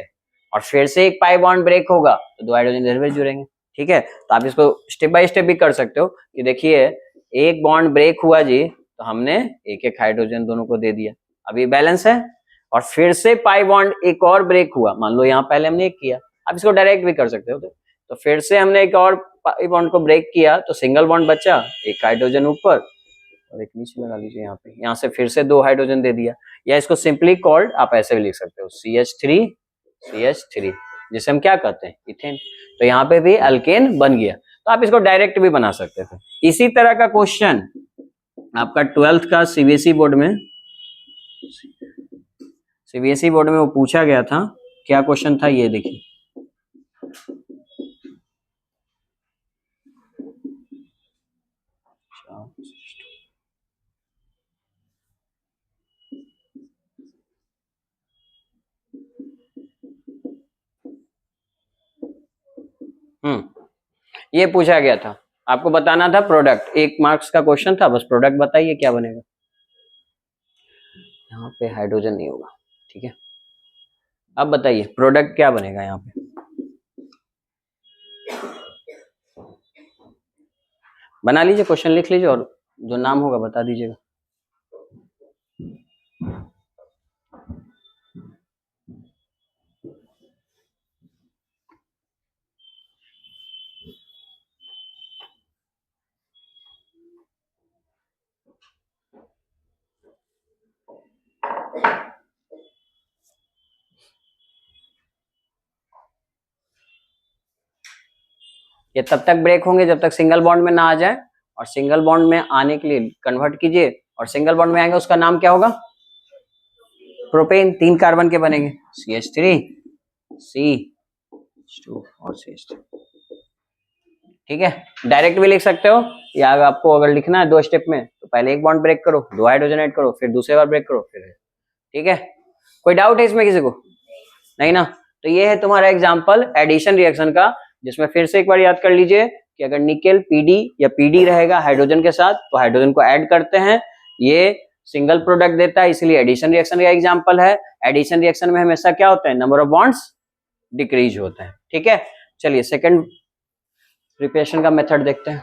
और फिर से एक पाई बॉन्ड ब्रेक होगा तो दो हाइड्रोजन इधर भी जुड़ेंगे। ठीक है, तो आप इसको स्टेप बाय स्टेप भी कर सकते हो कि देखिए एक बॉन्ड ब्रेक हुआ जी तो हमने एक एक हाइड्रोजन दोनों को दे दिया, अभी बैलेंस है। और फिर से पाई बॉन्ड एक और ब्रेक हुआ, मान लो यहाँ पहले हमने एक किया, आप इसको डायरेक्ट भी कर सकते हो। तो फिर से हमने एक और पाई बॉन्ड को ब्रेक किया तो सिंगल बॉन्ड बचा, एक हाइड्रोजन ऊपर और एक नीचे लगा लीजिए यहाँ पे, यहाँ से फिर से दो हाइड्रोजन दे दिया। या इसको सिंपली कॉल्ड आप ऐसे भी लिख सकते हो CH3 जिसे हम क्या कहते हैं? इथेन। तो यहाँ पे भी अल्केन बन गया। तो आप इसको डायरेक्ट भी बना सकते थे। इसी तरह का क्वेश्चन आपका 12th का सीबीएसई बोर्ड में वो पूछा गया था। क्या क्वेश्चन था ये देखिए, ये पूछा गया था, आपको बताना था प्रोडक्ट, 1 मार्क्स का क्वेश्चन था, बस प्रोडक्ट बताइए क्या बनेगा। यहाँ पे हाइड्रोजन नहीं होगा, ठीक है। अब बताइए प्रोडक्ट क्या बनेगा यहाँ पे। बना लीजिए, क्वेश्चन लिख लीजिए और जो नाम होगा बता दीजिएगा। ये तब तक ब्रेक होंगे जब तक सिंगल बॉन्ड में ना आ जाए, और सिंगल बॉन्ड में आने के लिए कन्वर्ट कीजिए, और सिंगल बॉन्ड में आएंगे उसका नाम क्या होगा, प्रोपेन। 3 कार्बन के बनेंगे, CH3 C2 और CH3, ठीक है। डायरेक्ट भी लिख सकते हो, या आपको अगर लिखना है 2 स्टेप में तो पहले 1 बॉन्ड ब्रेक करो, 2 हाइड्रोजन ऐड करो, फिर दूसरे बार ब्रेक करो, फिर, ठीक है। कोई डाउट है इसमें किसी को? नहीं ना। तो ये है तुम्हारा एग्जांपल एडिशन रिएक्शन का, जिसमें फिर से एक बार याद कर लीजिए कि अगर निकेल Pd या Pd रहेगा हाइड्रोजन के साथ तो हाइड्रोजन को ऐड करते हैं, ये सिंगल प्रोडक्ट देता है, इसलिए एडिशन रिएक्शन का एग्जांपल है। एडिशन रिएक्शन में हमेशा क्या होता है, नंबर ऑफ बॉन्ड्स डिक्रीज होता है, ठीक है। चलिए सेकंड प्रिपरेशन का मेथड देखते हैं।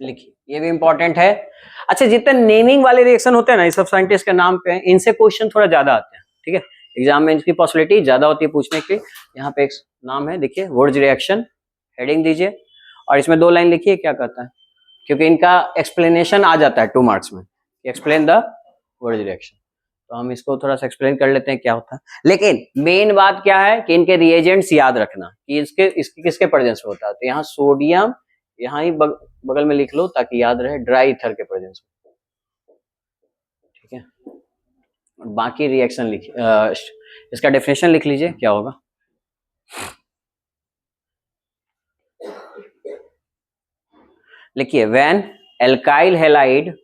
लिखिए, ये भी इंपॉर्टेंट है। अच्छा, जितने नेमिंग वाले रिएक्शन होते हैं ना, ये सब साइंटिस्ट के नाम पे हैं, इनसे क्वेश्चन थोड़ा ज्यादा आते हैं, ठीक है। एग्जाम में इनकी पॉसिबिलिटी ज्यादा होती है पूछने की। यहाँ पे एक नाम है, देखिए, वुर्ज रिएक्शन, हेडिंग दीजिए और इसमें 2 लाइन लिखिए क्या कहता है, क्योंकि इनका एक्सप्लेनेशन आ जाता है 2 मार्क्स में, एक्सप्लेन द वुर्ज रिएक्शन। तो हम इसको थोड़ा सा एक्सप्लेन कर लेते हैं क्या होता है। लेकिन मेन बात क्या है कि इनके रिएजेंट्स याद रखना कि इसके किसके प्रेजेंस में होता है। तो यहाँ सोडियम, यहाँ ही बगल में लिख लो ताकि याद रहे, ड्राई ईथर के प्रेजेंस में, ठीक है। और बाकी रिएक्शन लिखिए, इसका डेफिनेशन लिख लीजिए क्या होगा। लिखिए, when alkyl halide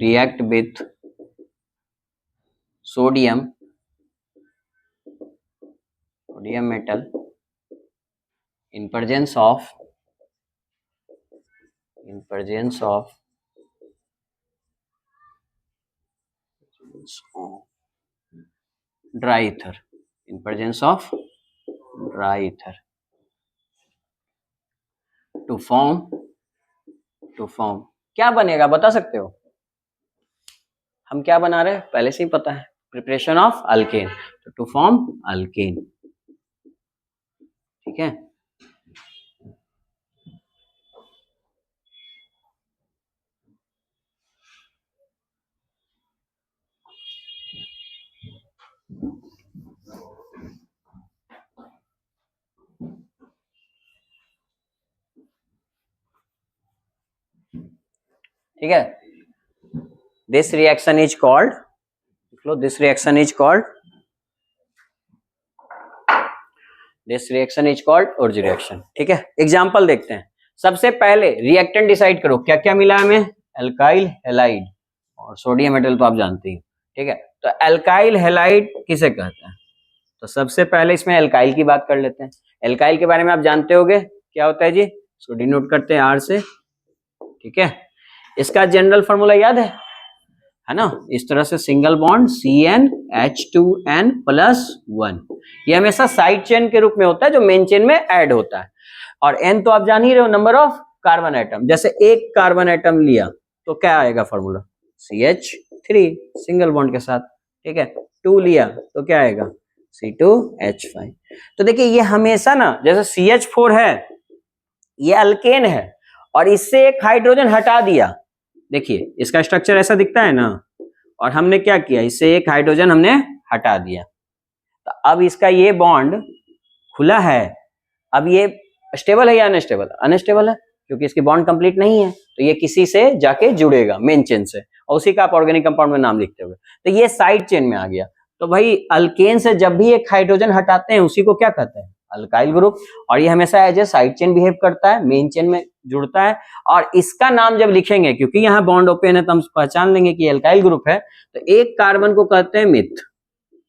react with sodium metal in presence of dry ether, to form क्या बनेगा बता सकते हो? हम क्या बना रहे हैं पहले से ही पता है, प्रिपरेशन ऑफ अल्केन, तो टू फॉर्म अल्केन, ठीक है। ठीक है, this reaction is called, this reaction is called Wurtz reaction, ठीक है। एग्जांपल देखते हैं। सबसे पहले रिएक्टेंट डिसाइड करो, क्या क्या मिला हमें, एल्काइल हैलाइड और सोडियम मेटल तो आप जानते ही, ठीक है। तो एल्काइल हैलाइड किसे कहते हैं, तो सबसे पहले इसमें एल्काइल की बात कर लेते हैं। एल्काइल के बारे में आप जानते होंगे क्या होता है जी, इसको डिनोट करते हैं R से, ठीक है। इसका जनरल फॉर्मूला याद है ना, इस तरह से सिंगल बॉन्ड CnH2n+1, ये हमेशा साइड चेन के रूप में होता है जो मेन चेन में ऐड होता है। और n तो आप जान ही रहे हो, नंबर ऑफ कार्बन एटम, जैसे 1 कार्बन एटम लिया तो क्या आएगा फॉर्मूला, CH3 सिंगल बॉन्ड के साथ, ठीक है। 2 लिया तो क्या आएगा, C2H5। तो देखिए ये हमेशा ना, जैसे CH4 है ये अल्केन है और इससे एक हाइड्रोजन हटा दिया, देखिए इसका स्ट्रक्चर ऐसा दिखता है ना, और हमने क्या किया, इससे एक हाइड्रोजन हमने हटा दिया, तो अब इसका ये बॉन्ड खुला है। अब ये स्टेबल है या अनस्टेबल? अनस्टेबल है, क्योंकि इसकी बॉन्ड कंप्लीट नहीं है, तो ये किसी से जाके जुड़ेगा मेन चेन से, और उसी का आप ऑर्गेनिक कंपाउंड में नाम लिखते हुए, तो ये साइड चेन में आ गया। तो भाई अल्केन से जब भी एक हाइड्रोजन हटाते हैं उसी को क्या कहते हैं? Alkyl group. और ये हमेशा as a side chain behave करता है, मेन चेन में जुड़ता है। और इसका नाम जब लिखेंगे, क्योंकि यहाँ बॉन्ड ओपन है, तो हम पहचान लेंगे कि अल्काइल ग्रुप है, तो एक कार्बन को कहते हैं मिथ,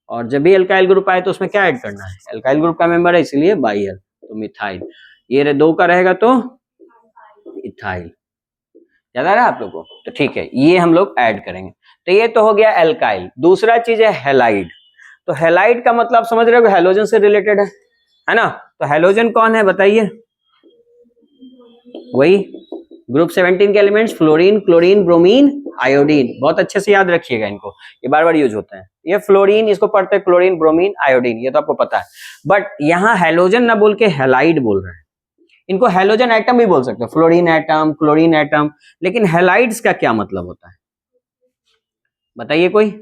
और जब भी अल्काइल ग्रुप आए तो उसमें क्या ऐड करना है? अल्काइल ग्रुप का मेंबर है इसलिए बाइल, तो मिथाइल। ये दो का रहेगा तो इथाइल। याद आ रहा है आप लोगों को? तो ठीक है, ये हम लोग ऐड करेंगे। तो ये तो हो गया एल्काइल। दूसरा चीज है हेलाइड। तो हेलाइड का मतलब समझ रहे हो, हेलोजन से रिलेटेड है ना? तो हेलोजन कौन है बताइए? वही ग्रुप 17 के elements, fluorine, chlorine, bromine, iodine. बहुत अच्छे से याद रखिएगा इनको, ये बार बार यूज होते हैं। ये फ्लोरीन, इसको पढ़ते हैं क्लोरीन, ब्रोमीन, आयोडीन, ये तो आपको पता है। बट यहाँ हेलोजन ना बोल के हेलाइड बोल रहे हैं। इनको हेलोजन एटम भी बोल सकते हो, फ्लोरीन एटम, क्लोरीन एटम, लेकिन हेलाइड्स का क्या मतलब होता है बताइए कोई?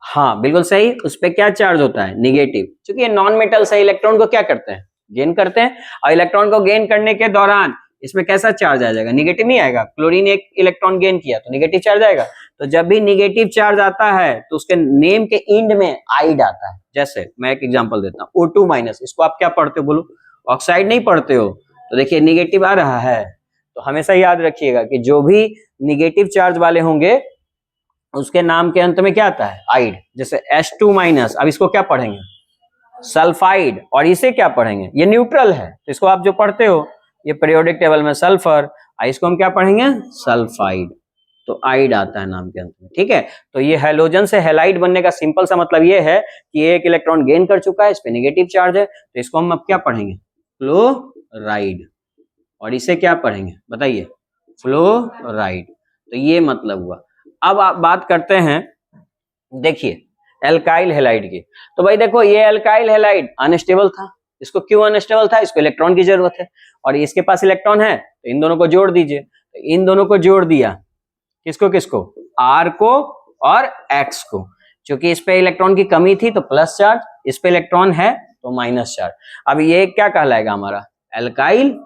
हाँ बिल्कुल सही। उस पर क्या चार्ज होता है? निगेटिव। क्योंकि ये नॉन मेटल से इलेक्ट्रॉन को क्या करते हैं? गेन करते हैं। और इलेक्ट्रॉन को गेन करने के दौरान इसमें कैसा चार्ज आ जाएगा? निगेटिव नहीं आएगा। क्लोरीन एक इलेक्ट्रॉन गेन किया तो निगेटिव चार्ज आएगा। तो जब भी निगेटिव चार्ज आता है तो उसके नेम के एंड में आइड आता है। जैसे मैं एक एग्जांपल देता हूँ, O2 माइनस, इसको आप क्या पढ़ते हो बोलो? ऑक्साइड नहीं पढ़ते हो? तो देखिए निगेटिव आ रहा है, तो हमेशा याद रखिएगा कि जो भी निगेटिव चार्ज वाले होंगे उसके नाम के अंत में क्या आता है? आइड। जैसे H2 माइनस, अब इसको क्या पढ़ेंगे? सल्फाइड। और इसे क्या पढ़ेंगे? ये न्यूट्रल है, तो इसको आप जो पढ़ते हो ये पीरियोडिक टेबल में सल्फर, इसको हम क्या पढ़ेंगे? सल्फाइड। तो आइड आता है नाम के अंत में, ठीक है। तो ये हेलोजन से हेलाइड बनने का सिंपल सा मतलब ये है कि ये एक इलेक्ट्रॉन गेन कर चुका है, इस पे नेगेटिव चार्ज है, तो इसको हम अब क्या पढ़ेंगे? फ्लोराइड। और इसे क्या पढ़ेंगे बताइए? फ्लोराइड। तो ये मतलब हुआ। अब आप बात करते हैं, देखिए एल्काइल हेलाइड की। तो भाई देखो ये एल्काइल हेलाइड अनस्टेबल था। इसको क्यों अनस्टेबल था? इसको इलेक्ट्रॉन की जरूरत है, और इसके पास इलेक्ट्रॉन है, तो इन दोनों को जोड़ दीजिए। तो इन दोनों को जोड़ दिया, किसको किसको? आर को और एक्स को। क्योंकि इस पे इलेक्ट्रॉन की कमी थी तो प्लस चार्ज, इस पे इलेक्ट्रॉन है तो माइनस चार्ज। अब ये क्या कहलाएगा हमारा? एल्काइल।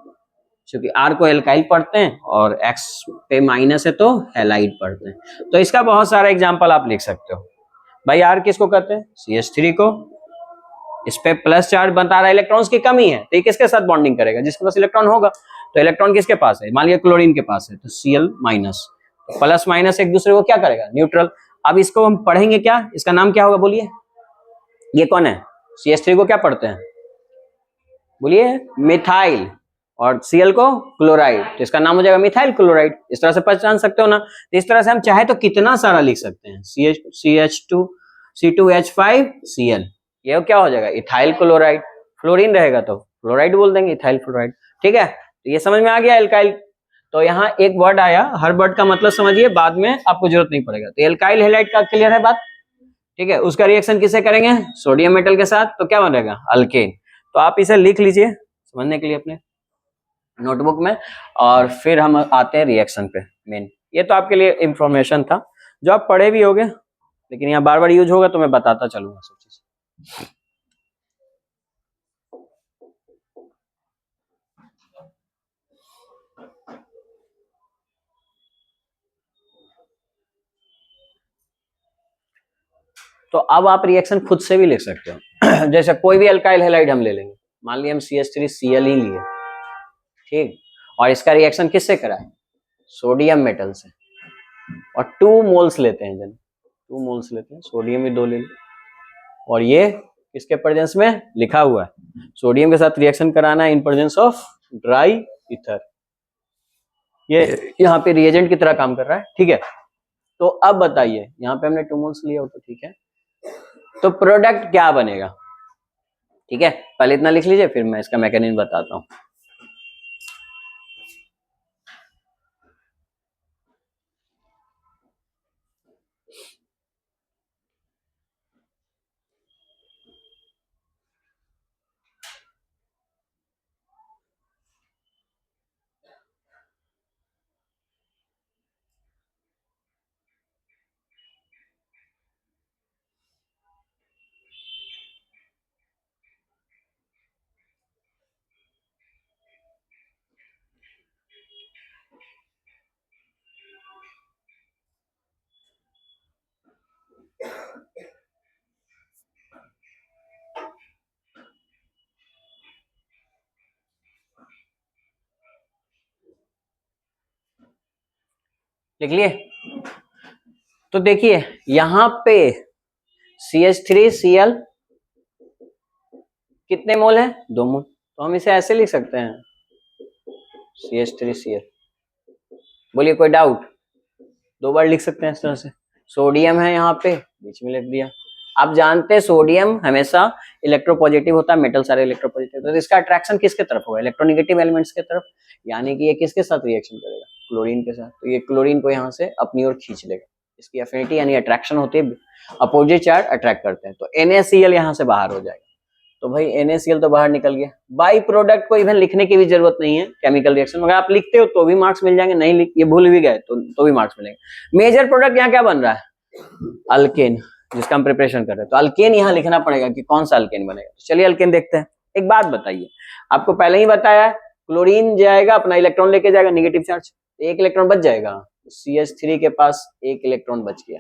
क्योंकि आर को एल्काइल पढ़ते हैं और एक्स पे माइनस है तो हेलाइड पढ़ते हैं। तो इसका बहुत सारा एग्जाम्पल आप लिख सकते हो। भाई आर किसको कहते हैं? CH3 को। इस पे प्लस चार्ज बता रहा है, इलेक्ट्रॉन्स की कमी है, तो ये किसके साथ बॉन्डिंग करेगा? जिसके पास इलेक्ट्रॉन होगा। तो इलेक्ट्रॉन किसके पास है? मान लिया क्लोरीन के पास है, तो Cl माइनस। तो प्लस माइनस एक दूसरे को क्या करेगा? न्यूट्रल। अब इसको हम पढ़ेंगे क्या? इसका नाम क्या होगा बोलिए? ये कौन है? CH3 को क्या पढ़ते हैं बोलिए? मिथाइल। और Cl को क्लोराइड, तो इसका नाम हो जाएगा मिथाइल क्लोराइड। इस तरह से पहचान सकते हो ना? तो इस तरह से हम चाहे तो कितना सारा लिख सकते हैं। CH2 C2H5Cl, ये क्या हो जाएगा? Ethyl chloride. फ्लोरीन रहेगा तो फ्लोराइड बोल देंगे, इथाइल फ्लोराइड। ठीक है, तो ये समझ में आ गया एल्काइल। तो यहाँ एक वर्ड आया, हर वर्ड का मतलब समझिए, बाद में आपको जरूरत नहीं पड़ेगा। तो एल्काइल हैलाइड का क्लियर है बात? ठीक है, उसका रिएक्शन किससे करेंगे? सोडियम मेटल के साथ, तो क्या बनेगा? अल्केन। तो आप इसे लिख लीजिए समझने के लिए अपने नोटबुक में, और फिर हम आते हैं रिएक्शन पे मेन। ये तो आपके लिए इंफॉर्मेशन था जो आप पढ़े भी होगे, लेकिन यहाँ बार बार यूज होगा तो मैं बताता चलूंगा सब चीज। तो अब आप रिएक्शन खुद से भी लिख सकते हो। जैसे कोई भी अल्काइल हैलाइड हम ले लेंगे, मान लिया हम CH3Cl ही लिए, ठीक, और इसका रिएक्शन किससे करा है? सोडियम मेटल से। और 2 मोल्स लेते हैं, जन 2 मोल्स लेते हैं, सोडियम भी 2 ले लें, और ये किसके प्रेजेंस में लिखा हुआ है? सोडियम के साथ रिएक्शन कराना है in presence of dry ether. ये यहाँ पे रिएजेंट की तरह काम कर रहा है, ठीक है। तो अब बताइए, यहाँ पे हमने 2 मोल्स लिया हो तो ठीक है, तो प्रोडक्ट क्या बनेगा? ठीक है, पहले इतना लिख लीजिए, फिर मैं इसका मैकेनिज्म बताता हूँ। लिख लिए? तो देखिए यहां पे CH3Cl कितने मोल है? 2 मोल। तो हम इसे ऐसे लिख सकते हैं CH3Cl। बोलिए कोई डाउट? 2 बार लिख सकते हैं इस तरह से। सोडियम है यहाँ पे, बीच में लिख दिया। आप जानते हैं सोडियम हमेशा इलेक्ट्रोपॉजिटिव होता है, मेटल सारे इलेक्ट्रोपॉजिटिव, तो इसका अट्रैक्शन किसके तरफ होगा? इलेक्ट्रोनेगेटिव एलिमेंट्स के तरफ। यानी कि ये किसके साथ रिएक्शन करेगा? क्लोरीन के साथ। तो ये क्लोरीन को यहाँ से अपनी ओर खींच लेगा। इसकी एफिनिटी यानी अट्रैक्शन होती है, अपोजिट चार्ज अट्रैक्ट करते हैं। तो NaCl यहाँ से बाहर हो जाएगा। तो भाई NaCl तो बाहर निकल गया। बाई प्रोडक्ट को इवन लिखने की भी जरूरत नहीं है केमिकल रिएक्शन, मगर आप लिखते हो तो भी मार्क्स मिल जाएंगे, नहीं लिख ये भूल भी गए तो भी मार्क्स मिलेंगे। मेजर प्रोडक्ट यहाँ क्या बन रहा है? अल्केन, जिसका हम प्रिपरेशन कर रहे हैं। तो अल्केन यहाँ लिखना पड़ेगा कि कौन सा अल्केन बनेगा। तो चलिए अल्केन देखते हैं। एक बात बताइए, आपको पहले ही बताया क्लोरीन जाएगा अपना इलेक्ट्रॉन लेके जाएगा नेगेटिव चार्ज, एक इलेक्ट्रॉन बच जाएगा। तो CH3 के पास एक इलेक्ट्रॉन बच गया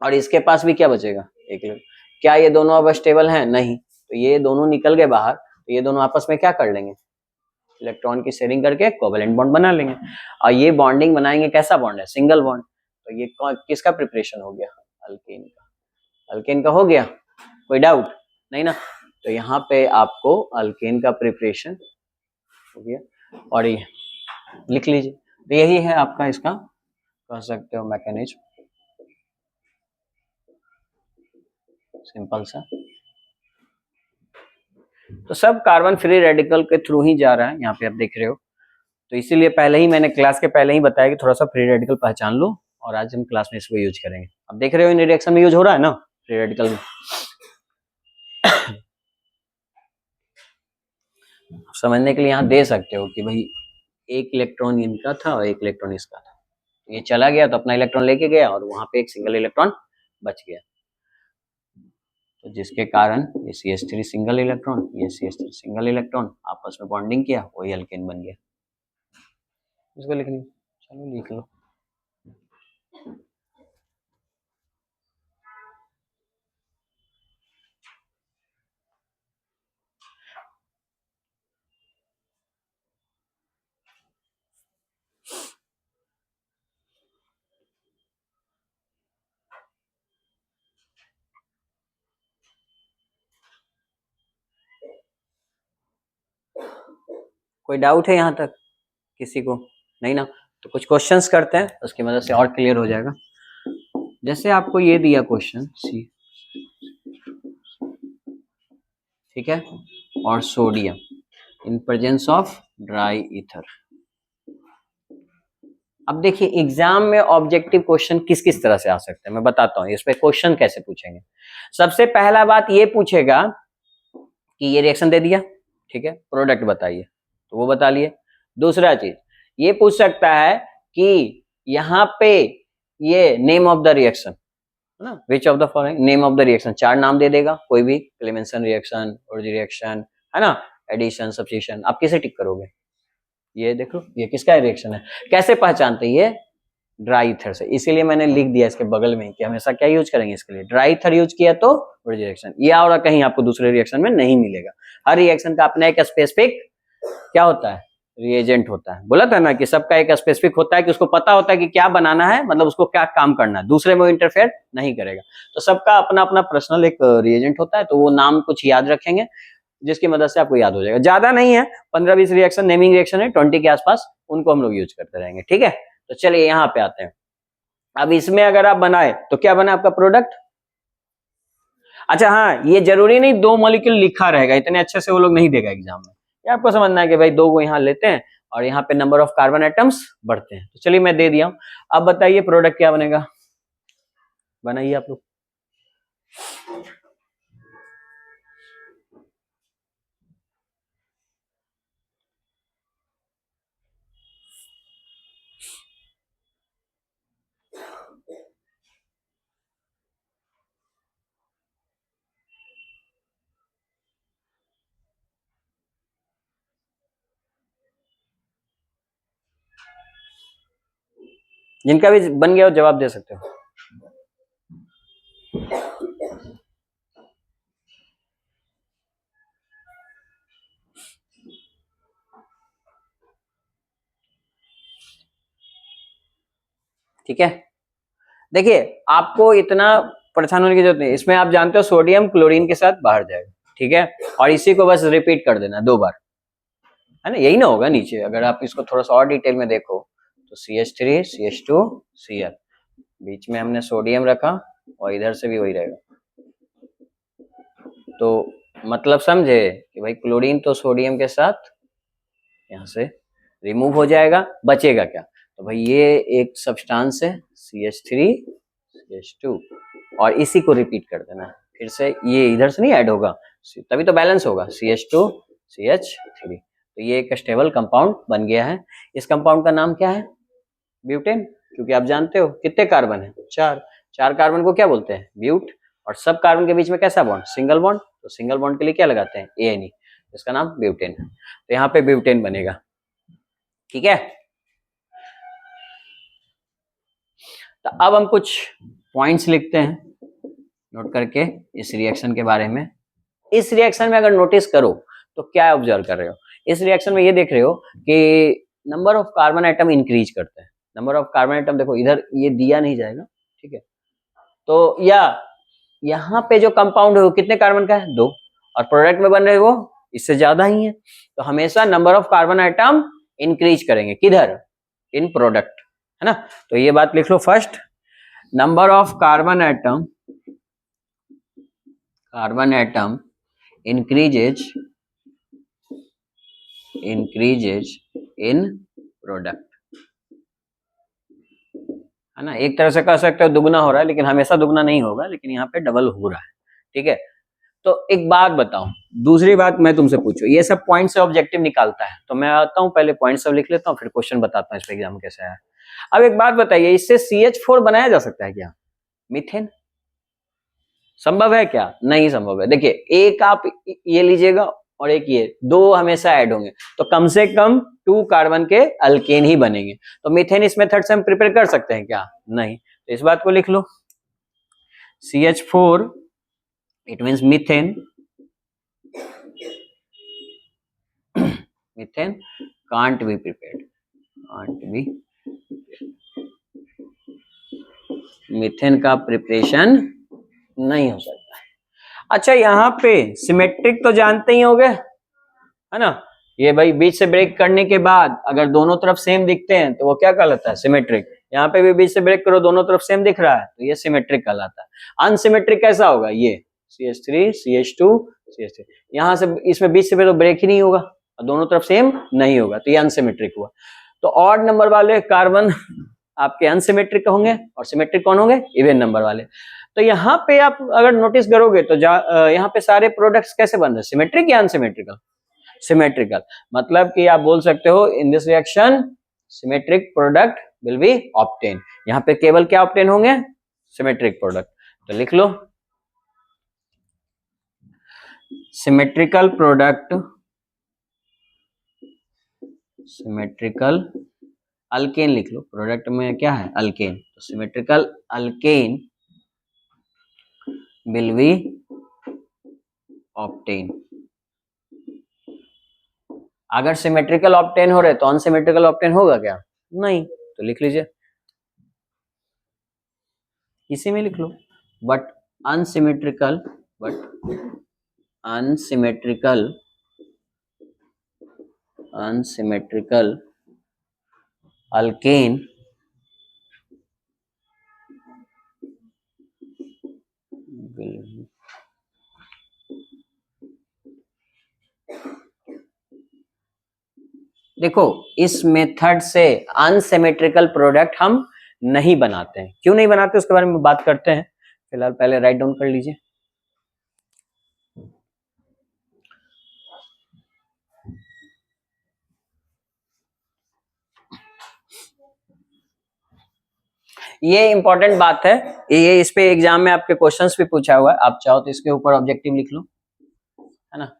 और इसके पास भी क्या बचेगा? एक इलेक्ट्रॉन। क्या ये दोनों अब स्टेबल हैं? नहीं। तो ये दोनों निकल गए बाहर, तो ये दोनों आपस में क्या कर लेंगे? इलेक्ट्रॉन की शेयरिंग करके कोवेलेंट बॉन्ड बना लेंगे। और ये बॉन्डिंग बनाएंगे, कैसा बॉन्ड है? Single bond. तो ये किसका प्रिपरेशन हो गया? अल्केन का। अल्केन का हो गया, कोई डाउट नहीं ना? तो यहाँ पे आपको अल्केन का प्रिपरेशन हो गया और ये लिख लीजिए। तो यही है आपका इसका कह सकते हो मैकेनिज्म, सिंपल सा। तो सब कार्बन फ्री रेडिकल के थ्रू ही जा रहा है, यहाँ पे आप देख रहे हो। तो इसीलिए पहले ही मैंने क्लास के पहले ही बताया कि थोड़ा सा फ्री रेडिकल पहचान लो, और आज हम क्लास में इसको यूज करेंगे। अब देख रहे हो इन रिएक्शन में यूज हो रहा है ना फ्री रेडिकल में। समझने के लिए यहाँ दे सकते हो कि भाई एक इलेक्ट्रॉन इनका था और एक इलेक्ट्रॉन इसका था, ये चला गया तो अपना इलेक्ट्रॉन लेके गया और वहां पे एक सिंगल इलेक्ट्रॉन बच गया। तो जिसके कारण ये CH3 सिंगल इलेक्ट्रॉन, ये CH3 सिंगल इलेक्ट्रॉन आपस में बॉन्डिंग किया, वही अल्केन बन गया। इसको लिखनी, चलो लिख लो। कोई डाउट है यहाँ तक किसी को? नहीं ना? तो कुछ क्वेश्चंस करते हैं, उसकी मदद से और क्लियर हो जाएगा। जैसे आपको ये दिया क्वेश्चन सी, ठीक है, और sodium in presence of dry ether. अब देखिए एग्जाम में ऑब्जेक्टिव क्वेश्चन किस किस तरह से आ सकते हैं मैं बताता हूँ। इस पे क्वेश्चन कैसे पूछेंगे? सबसे पहला बात ये पूछेगा कि ये रिएक्शन दे दिया, ठीक है, प्रोडक्ट बताइए, तो वो बता लिए। दूसरा चीज ये पूछ सकता है कि यहाँ पे ये नेम ऑफ द रिएक्शन है ना, which of the following, name of the reaction, 4 नाम दे देगा, कोई भी, क्लेमेंसन रिएक्शन, ऑर्जी रिएक्शन, है ना, एडिशन, सब्स्टिट्यूशन। आप किसे टिक करोगे? ये देखो ये किसका रिएक्शन है, कैसे पहचानते? ये ड्राई ईथर से। इसीलिए मैंने लिख दिया इसके बगल में कि हमेशा क्या यूज करेंगे इसके लिए, ड्राई ईथर यूज किया तो ऑर्जी रिएक्शन। ये और कहीं आपको दूसरे रिएक्शन में नहीं मिलेगा। हर रिएक्शन का अपना एक स्पेसिफिक क्या होता है, रिएजेंट होता है। बोला था ना कि सबका एक स्पेसिफिक होता है कि उसको पता होता है कि क्या बनाना है, मतलब उसको क्या काम करना है, दूसरे में इंटरफेयर नहीं करेगा। तो सबका अपना अपना पर्सनल एक रिएजेंट होता है, तो वो नाम कुछ याद रखेंगे जिसकी मदद से आपको याद हो जाएगा। ज्यादा नहीं है, 15-20 रिएक्शन नेमिंग रिएक्शन है 20 के आसपास, उनको हम लोग यूज करते रहेंगे, ठीक है। तो चलिए यहाँ पे आते हैं। अब इसमें अगर आप बनाए तो क्या बना आपका प्रोडक्ट? अच्छा हाँ, ये जरूरी नहीं 2 मॉलिक्यूल लिखा रहेगा, इतने अच्छे से वो लोग नहीं देगा एग्जाम में। ये आपको समझना है कि भाई 2 को यहाँ लेते हैं और यहाँ पे नंबर ऑफ कार्बन एटम्स बढ़ते हैं। तो चलिए मैं दे दिया हूं। अब बताइए प्रोडक्ट क्या बनेगा, बनाइए आप लोग। जिनका भी बन गया हो जवाब दे सकते हो। ठीक है, देखिए आपको इतना परेशान होने की जरूरत नहीं, इसमें आप जानते हो सोडियम क्लोरीन के साथ बाहर जाएगा, ठीक है, और इसी को बस रिपीट कर देना 2 बार, है ना, यही ना होगा नीचे। अगर आप इसको थोड़ा सा और डिटेल में देखो तो CH3 CH2 Cl, बीच में हमने सोडियम रखा और इधर से भी वही रहेगा, तो मतलब समझे कि भाई क्लोरीन तो सोडियम के साथ यहाँ से रिमूव हो जाएगा, बचेगा क्या, तो भाई ये एक सब्सटेंस है CH3 CH2, और इसी को रिपीट कर देना है फिर से, ये इधर से नहीं ऐड होगा, तभी तो बैलेंस होगा CH2 CH3, तो ये एक स्टेबल कंपाउंड बन गया है। इस कंपाउंड का नाम क्या है, ब्यूटेन, क्योंकि आप जानते हो कितने कार्बन है, 4 कार्बन को क्या बोलते हैं, ब्यूट, और सब कार्बन के बीच में कैसा बॉन्ड, सिंगल बॉन्ड, तो सिंगल बॉन्ड के लिए क्या लगाते हैं, ANE, इसका नाम ब्यूटेन है, तो यहाँ पे ब्यूटेन बनेगा, ठीक है। तो अब हम कुछ पॉइंट्स लिखते हैं नोट करके इस रिएक्शन के बारे में। इस रिएक्शन में अगर नोटिस करो तो क्या ऑब्जर्व कर रहे हो, इस रिएक्शन में ये देख रहे हो कि number of carbon item increase करते हैं, नंबर ऑफ कार्बन आइटम देखो इधर ये दिया नहीं जाएगा, ठीक है, तो या यहाँ पे जो कंपाउंड है वो कितने कार्बन का है, 2, और प्रोडक्ट में बन रहे वो इससे ज्यादा ही है, तो हमेशा number of carbon item increase करेंगे, किधर, इन प्रोडक्ट, है ना, तो ये बात लिख लो first, number of carbon atom increases in product, है ना, एक तरह से कह सकते हो दुगना हो रहा है, लेकिन हमेशा दुगना नहीं होगा, लेकिन यहाँ पे डबल हो रहा है, ठीक है। तो एक बात बताओ, दूसरी बात मैं तुमसे पूछूं, ये सब पॉइंट से ऑब्जेक्टिव निकालता है, तो मैं आता हूँ पहले पॉइंट सब लिख लेता हूँ, फिर क्वेश्चन बताता हूँ इस पे एग्जाम कैसे आया। अब एक बात बताइए, इससे CH4 बनाया जा सकता है क्या, मीथेन, संभव है क्या, नहीं संभव है। देखिए एक आप ये लीजिएगा और एक ये, 2 हमेशा ऐड होंगे, तो कम से कम 2 कार्बन के अल्केन ही बनेंगे, तो मीथेन इस मेथड से हम प्रिपेयर कर सकते हैं क्या, नहीं, तो इस बात को लिख लो, CH4 it means methane, methane can't be prepared, methane का प्रिपरेशन नहीं हो सकता है। अच्छा यहाँ पे सिमेट्रिक तो जानते ही होंगे, है ना, ये भाई बीच से ब्रेक करने के बाद अगर दोनों तरफ सेम दिखते हैं तो वो क्या कहलाता है, सिमेट्रिक, यहाँ पे भी बीच से ब्रेक करो दोनों तरफ सेम दिख रहा है तो ये सिमेट्रिक कहलाता है। अनसिमेट्रिक कैसा होगा, ये CH3 CH2 CH3, यहाँ से इसमें बीच से तो ब्रेक ही नहीं होगा और दोनों तरफ सेम नहीं होगा, तो ये अनसिमेट्रिक हुआ। तो ऑड नंबर वाले कार्बन आपके अनसिमेट्रिक होंगे और सिमेट्रिक कौन होंगे, इवन नंबर वाले। तो यहाँ पे आप अगर नोटिस करोगे तो यहाँ पे सारे प्रोडक्ट्स कैसे बन रहे हैं, सिमेट्रिक या अनसिमेट्रिकल, सिमेट्रिकल, मतलब कि आप बोल सकते हो in this reaction symmetric product will be obtain, यहाँ पे केवल क्या ऑब्टेन होंगे, सिमेट्रिक प्रोडक्ट, तो लिख लो सिमेट्रिकल प्रोडक्ट, सिमेट्रिकल अल्केन लिख लो, प्रोडक्ट में क्या है, अल्केन, तो symmetrical alkane will be obtain. अगर सिमेट्रिकल ऑब्टेन हो रहे तो अनसिमेट्रिकल ऑब्टेन होगा क्या, नहीं, तो लिख लीजिए इसी में लिख लो, बट अनसिमेट्रिकल अल्केन देखो इस मेथड से अनसिमेट्रिकल प्रोडक्ट हम नहीं बनाते हैं, क्यों नहीं बनाते उसके बारे में बात करते हैं, फिलहाल पहले राइट डाउन कर लीजिए। ये इंपॉर्टेंट बात है, ये इस पे एग्जाम में आपके क्वेश्चंस भी पूछा हुआ है, आप चाहो तो इसके ऊपर ऑब्जेक्टिव लिख लो, है ना,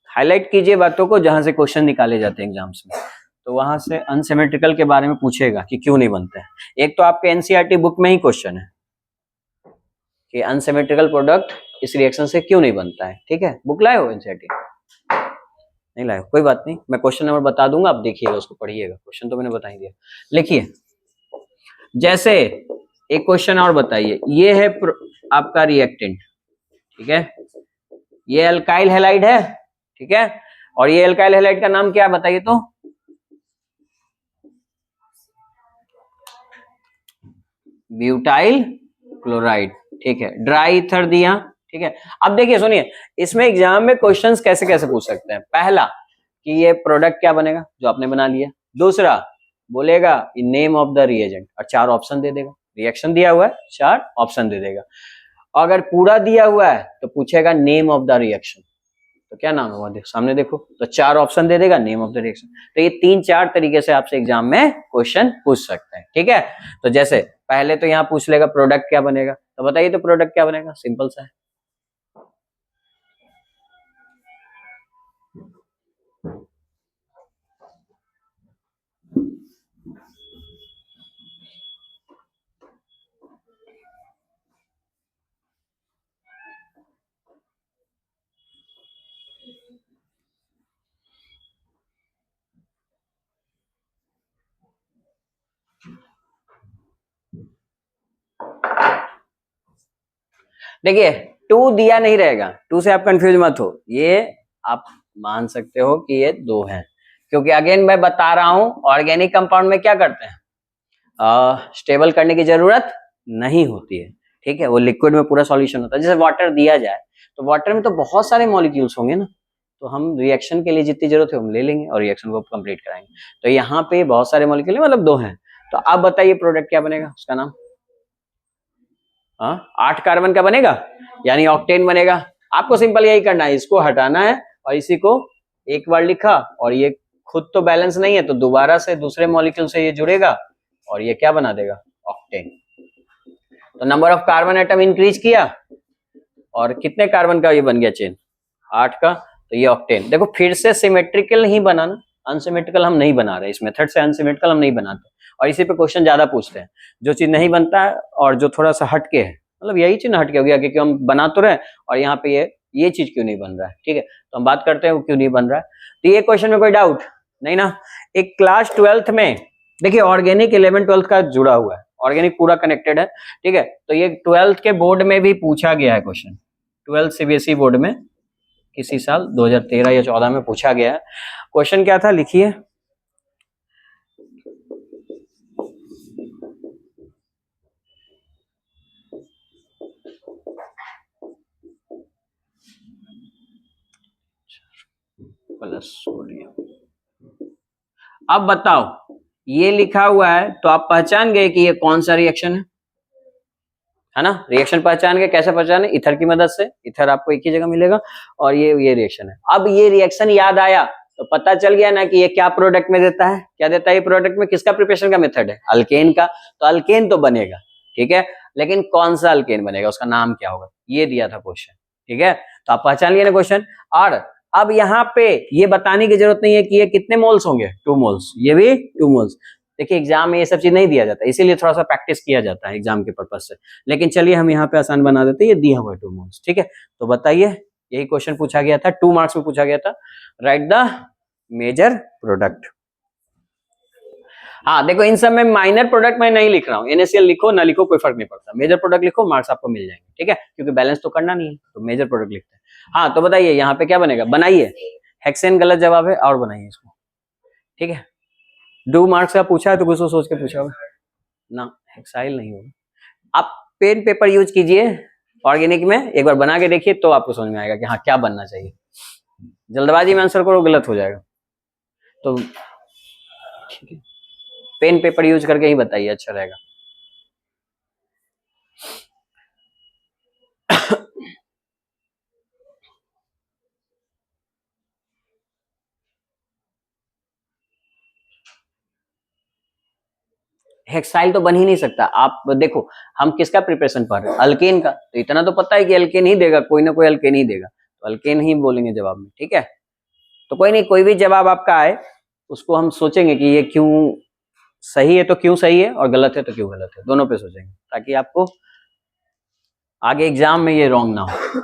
हाईलाइट कीजिए बातों को जहां से क्वेश्चन निकाले जाते हैं एग्जाम्स में, तो वहां से अनसिमेट्रिकल के बारे में पूछेगा कि क्यों नहीं बनते हैं। एक तो आपके एनसीईआरटी बुक में ही क्वेश्चन है कि अनसिमेट्रिकल प्रोडक्ट इस रिएक्शन से क्यों नहीं बनता है, ठीक है, बुक लाए हो एनसीईआरटी, नहीं लाए, कोई बात नहीं, मैं क्वेश्चन नंबर बता दूंगा, आप देखिएगा उसको पढ़िएगा, क्वेश्चन तो मैंने बता ही दिया। लिखिए जैसे एक क्वेश्चन और बताइए, ये है आपका रिएक्टेंट, ठीक है, ये अल्काइल हैलाइड है, ठीक है, और ये अल्काइल हैलाइड का नाम क्या है बताइए तो? ब्यूटाइल क्लोराइड, ठीक है, ड्राई ईथर दिया, ठीक है। अब देखिए सुनिए, इसमें एग्जाम में क्वेश्चंस कैसे कैसे पूछ सकते हैं। पहला कि ये प्रोडक्ट क्या बनेगा, जो आपने बना लिया। दूसरा बोलेगा नेम ऑफ द रिएजेंट, और 4 ऑप्शन दे देगा। रिएक्शन दिया हुआ है, 4 ऑप्शन दे देगा। अगर पूरा दिया हुआ है तो पूछेगा नेम ऑफ द रिएक्शन, तो क्या नाम है वहां सामने देखो, तो 4 ऑप्शन दे देगा, नेम ऑफ द रिएक्शन। तो ये 3-4 तरीके से आपसे एग्जाम में क्वेश्चन पूछ सकते हैं, ठीक है। तो जैसे पहले तो यहाँ पूछ लेगा प्रोडक्ट क्या बनेगा, तो बताइए तो प्रोडक्ट क्या बनेगा, सिंपल सा है। देखिए 2 दिया नहीं रहेगा, 2 से आप कंफ्यूज मत हो, ये आप मान सकते हो कि ये 2 है, क्योंकि अगेन मैं बता रहा हूं ऑर्गेनिक कंपाउंड में क्या करते हैं, स्टेबल करने की जरूरत नहीं होती है, ठीक है, वो लिक्विड में पूरा सॉल्यूशन होता है। जैसे वाटर दिया जाए तो वाटर में तो बहुत सारे मॉलिक्यूल्स होंगे ना, तो हम रिएक्शन के लिए जितनी जरूरत है हम ले लेंगे और रिएक्शन को कंप्लीट कराएंगे। तो यहाँ पे बहुत सारे मॉलिक्यूल है, मतलब 2 हैं। तो अब बताइए प्रोडक्ट क्या बनेगा, उसका नाम 8 कार्बन का बनेगा, यानी ऑक्टेन बनेगा। आपको सिंपल यही करना है, इसको हटाना है और इसी को एक बार लिखा, और ये खुद तो बैलेंस नहीं है तो दोबारा से दूसरे मॉलिक्यूल से ये जुड़ेगा और ये क्या बना देगा, ऑक्टेन। तो number of carbon atom increase किया और कितने कार्बन का ये बन गया चेन, 8 का, तो ये ऑक्टेन। देखो फिर से सिमेट्रिकल ही बनाना, अनसिमेट्रिकल हम नहीं बना रहे, इस मेथड से अनसिमेट्रिकल हम नहीं बनाते, और इसी पे क्वेश्चन ज्यादा पूछते हैं। जो चीज नहीं बनता है और जो थोड़ा सा हटके है, मतलब यही चीज हटके हो गया, क्योंकि हम बना तो रहे और यहाँ पे ये चीज क्यों नहीं बन रहा है, ठीक है, तो हम बात करते हैं वो क्यों नहीं बन रहा है। तो ये क्वेश्चन में कोई डाउट नहीं ना। एक क्लास 12th में देखिए ऑर्गेनिक 11th-12th का जुड़ा हुआ है, ऑर्गेनिक पूरा कनेक्टेड है, ठीक है। तो ये 12th के बोर्ड में भी पूछा गया है क्वेश्चन, 12th सीबीएसई बोर्ड में किसी साल 2013 या 14 में पूछा गया है। क्वेश्चन क्या था लिखिए, प्लस सोडियम। अब बताओ ये लिखा हुआ है तो आप पहचान गए कि ये कौन सा रिएक्शन है ना। रिएक्शन पहचान गए, कैसे पहचाने, इथर की मदद से, इथर आपको एक ही जगह मिलेगा और ये रिएक्शन है। अब ये रिएक्शन याद आया तो पता चल गया ना कि ये क्या प्रोडक्ट में देता है, क्या देता है ये प्रोडक्ट में, किसका प्रिपरेशन का मेथड है, अल्केन का। तो अल्केन तो बनेगा, ठीक है, लेकिन कौन सा अल्केन बनेगा, उसका नाम क्या होगा, ये दिया था क्वेश्चन, ठीक है। तो आप पहचान लिए ना क्वेश्चन। और अब यहाँ पे ये बताने की जरूरत नहीं है कि ये कितने मोल्स होंगे, 2 मोल्स, ये भी 2 मोल्स। देखिए एग्जाम में ये सब चीज नहीं दिया जाता, इसीलिए थोड़ा सा प्रैक्टिस किया जाता है एग्जाम के पर्पज से। लेकिन चलिए हम यहाँ पे आसान बना देते हैं, ये दिया हुआ है 2 मोल्स, ठीक है। तो बताइए, यही क्वेश्चन पूछा गया था, 2 मार्क्स में पूछा गया था, राइट द मेजर प्रोडक्ट। हाँ देखो इन सब में माइनर प्रोडक्ट मैं नहीं लिख रहा हूँ, NaCl लिखो ना लिखो कोई फर्क नहीं पड़ता, मेजर प्रोडक्ट लिखो मार्क्स आपको मिल जाएंगे, ठीक है, क्योंकि बैलेंस तो करना नहीं है, तो मेजर प्रोडक्ट लिखते हैं। हाँ तो बताइए यहाँ पे क्या बनेगा, बनाइए, हेक्सेन गलत जवाब है, और बनाइए इसको, ठीक है। 2 मार्क्स का पूछा है तो कुछ तो सोच के पूछा होगा ना, हेक्साइल नहीं होगा। आप पेन पेपर यूज कीजिए ऑर्गेनिक में, एक बार बना के देखिए तो आपको समझ में आएगा कि हाँ क्या बनना चाहिए। जल्दबाजी में आंसर करो गलत हो जाएगा, तो ठीक है पेन पेपर यूज करके ही बताइए, अच्छा रहेगा। हेक्साइल तो बन ही नहीं सकता। आप देखो हम किसका प्रिपरेशन पढ़ रहे हैं, अल्केन का, तो इतना तो पता है कि अल्केन ही देगा, कोई ना कोई अल्केन ही देगा, तो अल्केन ही बोलेंगे जवाब में, ठीक है। तो कोई नहीं, कोई भी जवाब आपका आए उसको हम सोचेंगे कि ये क्यों सही है तो क्यों सही है, और गलत है तो क्यों गलत है, दोनों पे सोचेंगे, ताकि आपको आगे एग्जाम में ये रॉन्ग ना हो।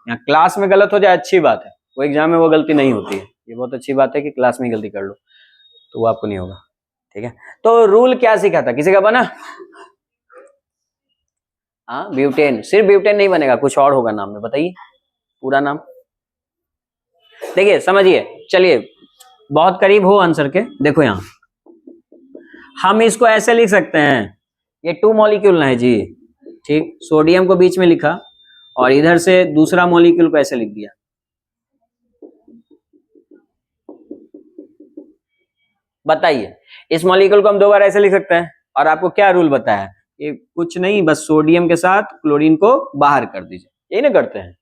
यहाँ क्लास में गलत हो जाए अच्छी बात है, वो एग्जाम में वो गलती नहीं होती है, ये बहुत अच्छी बात है कि क्लास में गलती कर लो तो वो आपको नहीं होगा। ठीक है, तो रूल क्या सीखा था, किसी का बना? हाँ, ब्यूटेन। सिर्फ ब्यूटेन नहीं बनेगा, कुछ और होगा नाम में, बताइए पूरा नाम। देखिए समझिए, चलिए बहुत करीब हो आंसर के। देखो यहां हम इसको ऐसे लिख सकते हैं, ये 2 मॉलिक्यूल है जी, ठीक, सोडियम को बीच में लिखा और इधर से दूसरा मॉलिक्यूल को ऐसे लिख दिया। बताइए, इस मॉलिक्यूल को हम 2 बार ऐसे लिख सकते हैं, और आपको क्या रूल बताया, ये कुछ नहीं, बस सोडियम के साथ क्लोरीन को बाहर कर दीजिए, यही ना करते हैं।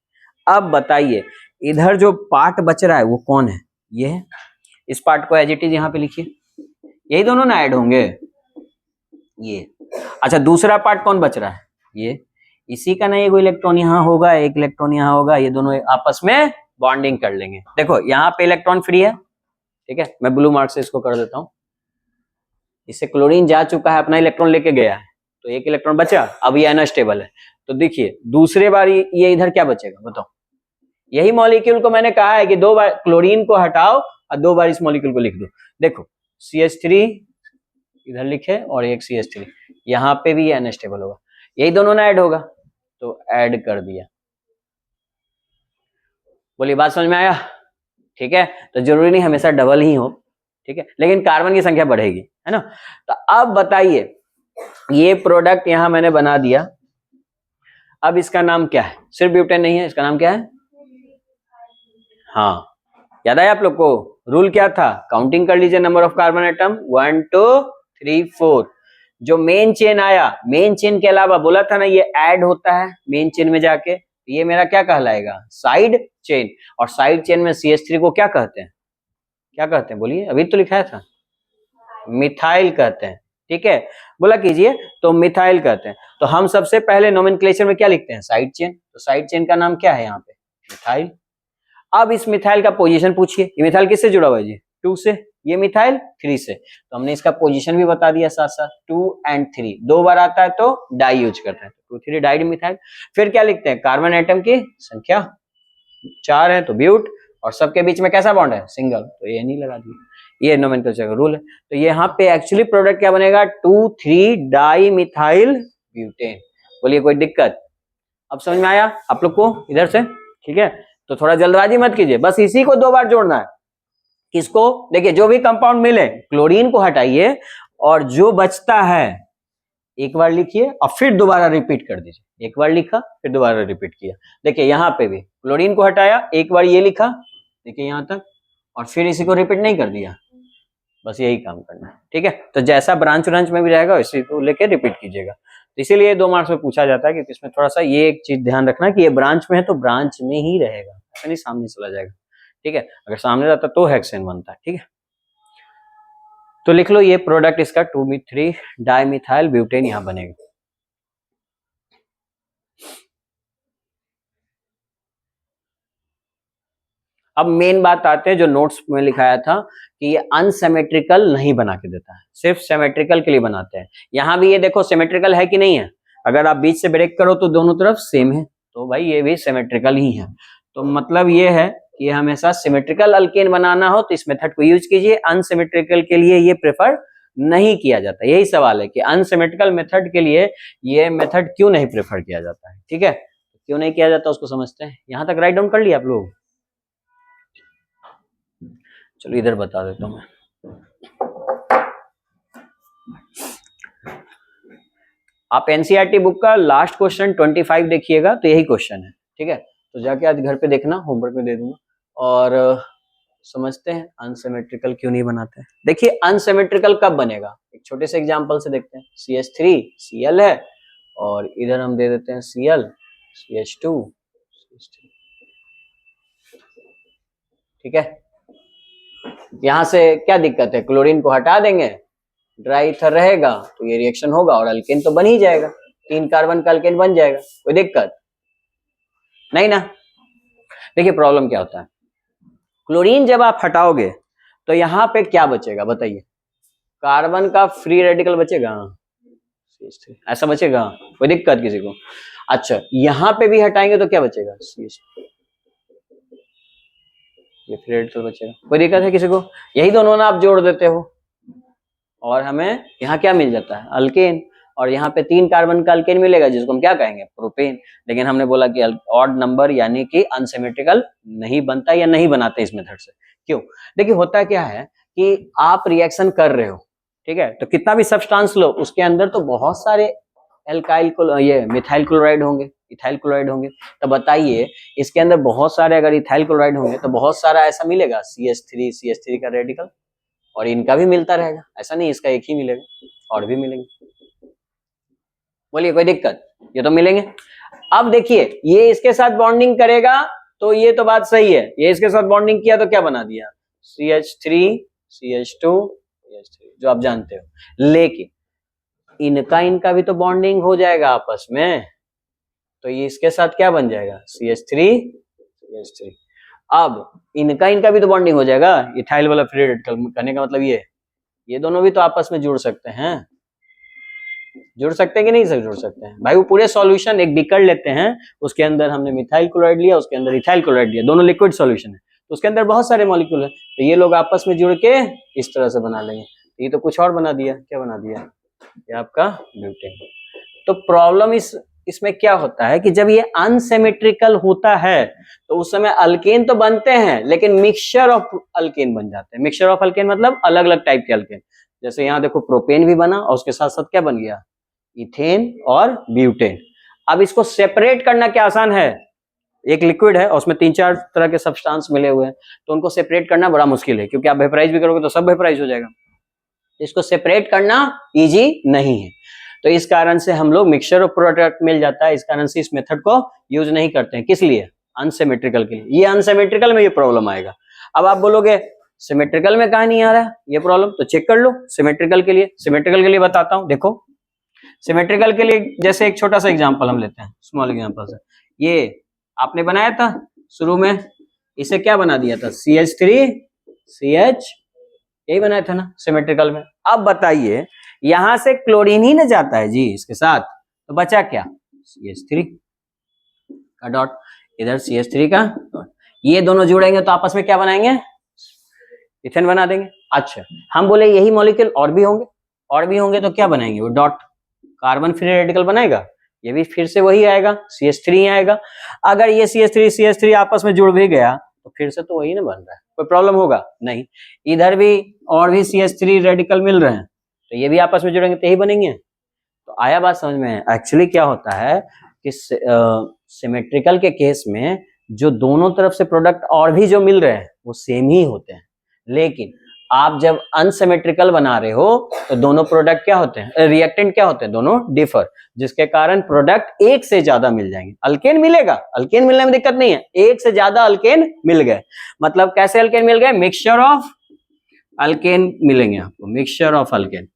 अब बताइए, इधर जो पार्ट बच रहा है वो कौन है? ये है। इस पार्ट को एज इट इज यहाँ पे लिखिए, यही दोनों ना ऐड होंगे, ये। अच्छा, दूसरा पार्ट कौन बच रहा है? ये। इसी का ना एक इलेक्ट्रॉन यहाँ होगा, एक इलेक्ट्रॉन यहाँ होगा, ये दोनों आपस में बॉन्डिंग कर लेंगे। देखो यहाँ पे इलेक्ट्रॉन फ्री है, ठीक है, मैं ब्लू मार्क से इसको कर देता हूं। इससे क्लोरीन जा चुका है, अपना इलेक्ट्रॉन लेके गया है, तो एक इलेक्ट्रॉन बचा, अब ये अनस्टेबल है। तो देखिए दूसरे बार ये इधर क्या बचेगा बताओ? यही मॉलिक्यूल को मैंने कहा है कि 2 बार क्लोरीन को हटाओ और 2 बार इस मॉलिक्यूल को लिख दो। देखो CH3 इधर लिखे और एक CH3, यहाँ पे भी ये अनस्टेबल होगा, यही दोनों ना ऐड होगा, तो ऐड कर दिया। बोलिए बात समझ में आया? ठीक है, तो जरूरी नहीं हमेशा डबल ही हो, ठीक है, लेकिन कार्बन की संख्या बढ़ेगी, है ना। तो अब बताइए, ये प्रोडक्ट यहां मैंने बना दिया, अब इसका नाम क्या है? सिर्फ ब्यूटेन नहीं है, इसका नाम क्या है? हाँ, याद आया आप लोग को? रूल क्या था? काउंटिंग कर लीजिए नंबर ऑफ कार्बन एटम, 1 2 3 4। जो मेन चेन आया, मेन चेन के अलावा बोला था ना ये ऐड होता है मेन चेन में जाके, ये मेरा क्या कहलाएगा? Side chain. और साइड चेन में CH3 को क्या कहते हैं? क्या कहते हैं बोलिए, अभी तो लिखाया था, मिथाइल कहते हैं, ठीक है, बोला कीजिए, तो मिथाइल कहते हैं। तो हम सबसे पहले नोमेनक्लेचर में क्या लिखते हैं? Side chain. तो साइड चेन का नाम क्या है यहाँ पे? मिथाइल। अब इस मिथाइल का पोजीशन पूछिए, ये मिथाइल किससे जुड़ा हुआ है जी? 2 से, ये मिथाइल 3 से, तो हमने इसका पोजीशन भी बता दिया साथ साथ, 2 और 3, 2 बार आता है तो डाई यूज करते हैं, 2 3 डाइड मिथाइल। फिर क्या लिखते हैं? कार्बन एटम की संख्या 4 है तो ब्यूट, और सबके बीच में कैसा बॉन्ड है? सिंगल, तो ये नहीं लगा दिया, ये नोमेनक्लेचर का रूल है। तो यहाँ पे एक्चुअली प्रोडक्ट क्या बनेगा? 2 3 डाई मिथाइल ब्यूटेन। बोलिए कोई दिक्कत? अब समझ में आया आप लोग को इधर से? ठीक है, तो थोड़ा जल्दबाजी मत कीजिए, बस इसी को 2 बार जोड़ना है। किसको? देखिए जो भी कंपाउंड मिले, क्लोरीन को हटाइए और जो बचता है एक बार लिखिए और फिर दोबारा रिपीट कर दीजिए। एक बार लिखा फिर दोबारा रिपीट किया। देखिए यहाँ पे भी क्लोरीन को हटाया, एक बार ये लिखा, देखिए यहाँ तक, और फिर इसी को रिपीट नहीं कर दिया, बस यही काम करना है, ठीक है। तो जैसा ब्रांच ब्रांच में भी रहेगा इसी को लेके रिपीट कीजिएगा। तो इसीलिए 2 मार्क्स में पूछा जाता है कि इसमें थोड़ा सा ये एक चीज ध्यान रखना कि ये ब्रांच में है तो ब्रांच में ही रहेगा, ऐसा नहीं सामने चला जाएगा, ठीक है। अगर सामने जाता तो हेक्सेन बनता है, ठीक है। तो लिख लो ये प्रोडक्ट इसका 2 3 डाइमिथाइल ब्यूटेन यहां बनेगा। अब मेन बात आते हैं जो नोट्स में लिखाया था कि ये अनसिमेट्रिकल नहीं बना के देता है, सिर्फ सिमेट्रिकल के लिए बनाते हैं। यहां भी ये देखो सिमेट्रिकल है कि नहीं है, अगर आप बीच से ब्रेक करो तो दोनों तरफ सेम है, तो भाई ये भी सिमेट्रिकल ही है। तो मतलब ये है कि हमेशा सिमेट्रिकल अल्केन बनाना हो तो इस मेथड को यूज कीजिए, अनसिमेट्रिकल के लिए ये प्रेफर नहीं किया जाता। यही सवाल है कि अनसिमेट्रिकल मेथड के लिए ये मेथड क्यों नहीं प्रेफर किया जाता है, ठीक है। क्यों नहीं किया जाता उसको समझते हैं। यहां तक राइट डाउन कर लिया आप लोग? चलो इधर बता देता हूं मैं। आप एनसीईआरटी बुक का लास्ट क्वेश्चन 25 देखिएगा, तो यही क्वेश्चन है, ठीक है। तो जाके आज घर पे देखना, होमवर्क में दे दूंगा, और समझते हैं अनसिमेट्रिकल क्यों नहीं बनाते हैं। देखिए अनसिमेट्रिकल कब बनेगा, एक छोटे से एग्जांपल से देखते हैं। CH3 Cl है और इधर हम दे देते हैं Cl CH2 CH3, ठीक है। यहां से क्या दिक्कत है? क्लोरीन को हटा देंगे, ड्राई ईथर रहेगा तो ये रिएक्शन होगा और अल्केन तो बन ही जाएगा, 3 कार्बन का अल्केन बन जाएगा, कोई दिक्कत नहीं ना। देखिए प्रॉब्लम क्या होता है, क्लोरीन जब आप हटाओगे तो यहां पे क्या बचेगा बताइए? कार्बन का फ्री रेडिकल बचेगा, ऐसा बचेगा, कोई दिक्कत किसी को? अच्छा यहां पे भी हटाएंगे तो क्या बचेगा? ये फ्री रेडिकल बचेगा, कोई दिक्कत है किसी को? यही दोनों ना आप जोड़ देते हो और हमें यहाँ क्या मिल जाता है, अल्केन, और यहाँ पे 3 कार्बन का अल्केन मिलेगा जिसको हम क्या कहेंगे, प्रोपेन। लेकिन हमने बोला कि ऑड नंबर यानी कि अनसिमेट्रिकल नहीं बनता या नहीं बनाते इस मेथड से। क्यों? देखिए होता क्या है कि आप रिएक्शन कर रहे हो, ठीक है, तो कितना भी सब्सटेंस लो उसके अंदर तो बहुत सारे एल्काइल ये मिथाइल क्लोराइड होंगे, इथाइल क्लोराइड होंगे। तो बताइए इसके अंदर बहुत सारे अगर इथाइल क्लोराइड होंगे तो बहुत सारा ऐसा मिलेगा CH3 का रेडिकल, और इनका भी मिलता रहेगा, ऐसा नहीं इसका एक ही मिलेगा, और भी मिलेंगे। बोलिए कोई दिक्कत? ये तो मिलेंगे। अब देखिए ये इसके साथ बॉन्डिंग करेगा तो ये तो बात सही है, ये इसके साथ बॉन्डिंग किया तो क्या बना दिया, CH3 CH2 CH3 जो आप जानते हो। लेकिन इनका भी तो बॉन्डिंग हो जाएगा आपस में, तो ये इसके साथ क्या बन जाएगा, CH3 CH3। अब इनका भी तो बॉन्डिंग हो जाएगा, इथाइल वाला फ्री रेडिकल करने का मतलब ये दोनों भी तो आपस में जुड़ सकते हैं, जुड़ सकते हैं कि नहीं जुड़ सकते हैं भाई। वो पूरे सॉल्यूशन एक बिकर लेते हैं, उसके अंदर हमने मिथाइल क्लोराइड लिया, उसके अंदर इथाइल क्लोराइड लिया, दोनों लिक्विड सॉल्यूशन है, तो उसके अंदर बहुत सारे मॉलिक्यूल है, तो ये लोग आपस में जुड़ के इस तरह से बना लेंगे। ये तो कुछ और बना दिया, क्या बना दिया, ये आपका ब्यूटेन। तो प्रॉब्लम इसमें क्या होता है कि जब ये अनसिमेट्रिकल होता है तो उस समय अल्केन तो बनते हैं लेकिन मिक्सचर ऑफ अल्केन बन जाते हैं। मिक्सचर ऑफ अल्केन मतलब अलग अलग टाइप के अल्केन, जैसे यहाँ देखो प्रोपेन भी बना और उसके साथ साथ क्या बन गया, इथेन और ब्यूटेन। अब इसको सेपरेट करना क्या आसान है, एक लिक्विड है और उसमें 3-4 तरह के सब्सटेंस मिले हुए हैं, तो उनको सेपरेट करना बड़ा मुश्किल है, क्योंकि आप वेपराइज भी करोगे तो सब वेपराइज हो जाएगा, इसको सेपरेट करना इजी नहीं है। तो इस कारण से हम लोग मिक्सचर ऑफ प्रोडक्ट मिल जाता है, इस कारण से इस मेथड को यूज नहीं करते हैं। किस लिए, अनसिमेट्रिकल के लिए। ये अनसिमेट्रिकल में ये प्रॉब्लम आएगा। अब आप बोलोगे सिमेट्रिकल में कहां नहीं आ रहा है ये प्रॉब्लम, तो चेक कर लो सिमेट्रिकल के लिए। सिमेट्रिकल के लिए बताता हूं, देखो सिमेट्रिकल के लिए जैसे एक छोटा सा एग्जांपल हम लेते हैं, स्मॉल एग्जांपल से। ये आपने बनाया था शुरू में, इसे क्या बना दिया था, CH3 CH, यही बनाया था ना सिमेट्रिकल में। अब बताइए यहां से क्लोरीन ही न जाता है जी इसके साथ, तो बचा क्या, CH3 का डॉट, इधर CH3 का डॉट, ये दोनों जुड़ेंगे तो आपस में क्या बनाएंगे, इथेन बना देंगे। अच्छा हम बोले यही मॉलिक्यूल और भी होंगे तो क्या बनाएंगे, वो डॉट कार्बन फ्री रेडिकल बनाएगा, ये भी फिर से वही आएगा, CH3 आएगा। अगर ये CH3 आपस में जुड़ भी गया तो फिर से तो वही ना बन रहा है, कोई प्रॉब्लम होगा नहीं। इधर भी और भी CH3 रेडिकल मिल रहे हैं तो ये भी आपस में जुड़ेंगे तो यही बनेंगे। तो आया बात समझ में। एक्चुअली क्या होता है कि सिमेट्रिकल के केस में जो दोनों तरफ से प्रोडक्ट और भी जो मिल रहे हैं वो सेम ही होते हैं, लेकिन आप जब अनसिमेट्रिकल बना रहे हो तो दोनों प्रोडक्ट क्या होते हैं, रिएक्टेंट क्या होते हैं, दोनों डिफर, जिसके कारण प्रोडक्ट एक से ज्यादा मिल जाएंगे। अल्केन मिलेगा, अल्केन मिलने में दिक्कत नहीं है, एक से ज्यादा अल्केन मिल गए, मतलब कैसे अल्केन मिल गए, मिक्सचर ऑफ अल्केन मिलेंगे आपको, मिक्सचर ऑफ अल्केन।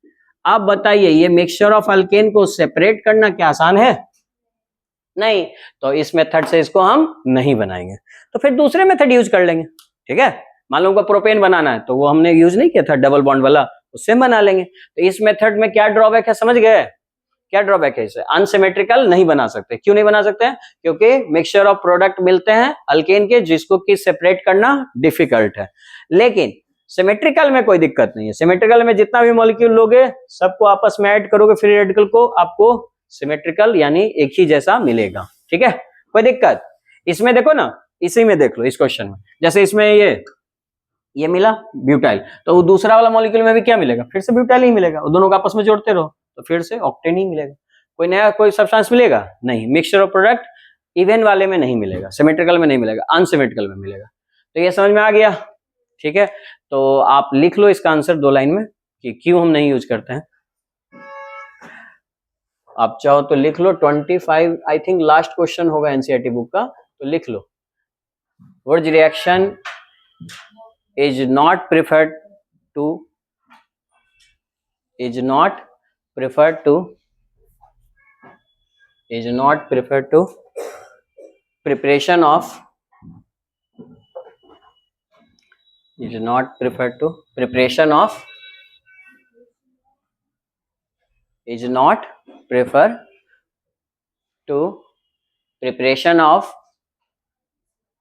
आप बताइए ये मिक्सचर ऑफ अल्केन को सेपरेट करना क्या आसान है, नहीं, तो इस मेथड से इसको हम नहीं बनाएंगे, तो फिर दूसरे मेथड यूज कर लेंगे। ठीक है, मान लो प्रोपेन बनाना है तो वो हमने यूज नहीं किया था डबल बॉन्ड वाला, उससे बना लेंगे। तो इस मेथड में क्या ड्रॉबैक है समझ गए, क्या ड्रॉबैक है इसे, अनसिमेट्रिकल नहीं बना सकते। क्यों नहीं बना सकते हैं, क्योंकि मिक्सचर ऑफ प्रोडक्ट मिलते हैं अल्केन के जिसको कि सेपरेट करना डिफिकल्ट है। लेकिन सिमेट्रिकल में कोई दिक्कत नहीं है, सिमेट्रिकल में जितना भी मॉलिक्यूल लोगे सबको आपस में ऐड करोगे फ्री रेडिकल को, आपको सिमेट्रिकल यानी एक ही जैसा मिलेगा। ठीक है, कोई दिक्कत। इसमें देखो ना, इसी में देख लो इस क्वेश्चन में, जैसे इसमें ये मिला ब्यूटाइल, तो वो दूसरा वाला मॉलिक्यूल में भी क्या मिलेगा, फिर से ब्यूटाइल ही मिलेगा, वो दोनों को आपस में जोड़ते रहो तो फिर से ऑक्टेन ही मिलेगा। कोई नया कोई सब्सटेंस मिलेगा नहीं, मिक्सचर ऑफ प्रोडक्ट इवन वाले में नहीं मिलेगा, सिमेट्रिकल में नहीं मिलेगा, अनसिमेट्रिकल में मिलेगा। तो ये समझ में आ गया। ठीक है, तो आप लिख लो इसका आंसर 2 लाइन में कि क्यों हम नहीं यूज करते हैं। आप चाहो तो लिख लो, 25 आई थिंक लास्ट क्वेश्चन होगा एनसीईआरटी बुक का, तो लिख लो, which reaction is not preferred to preparation of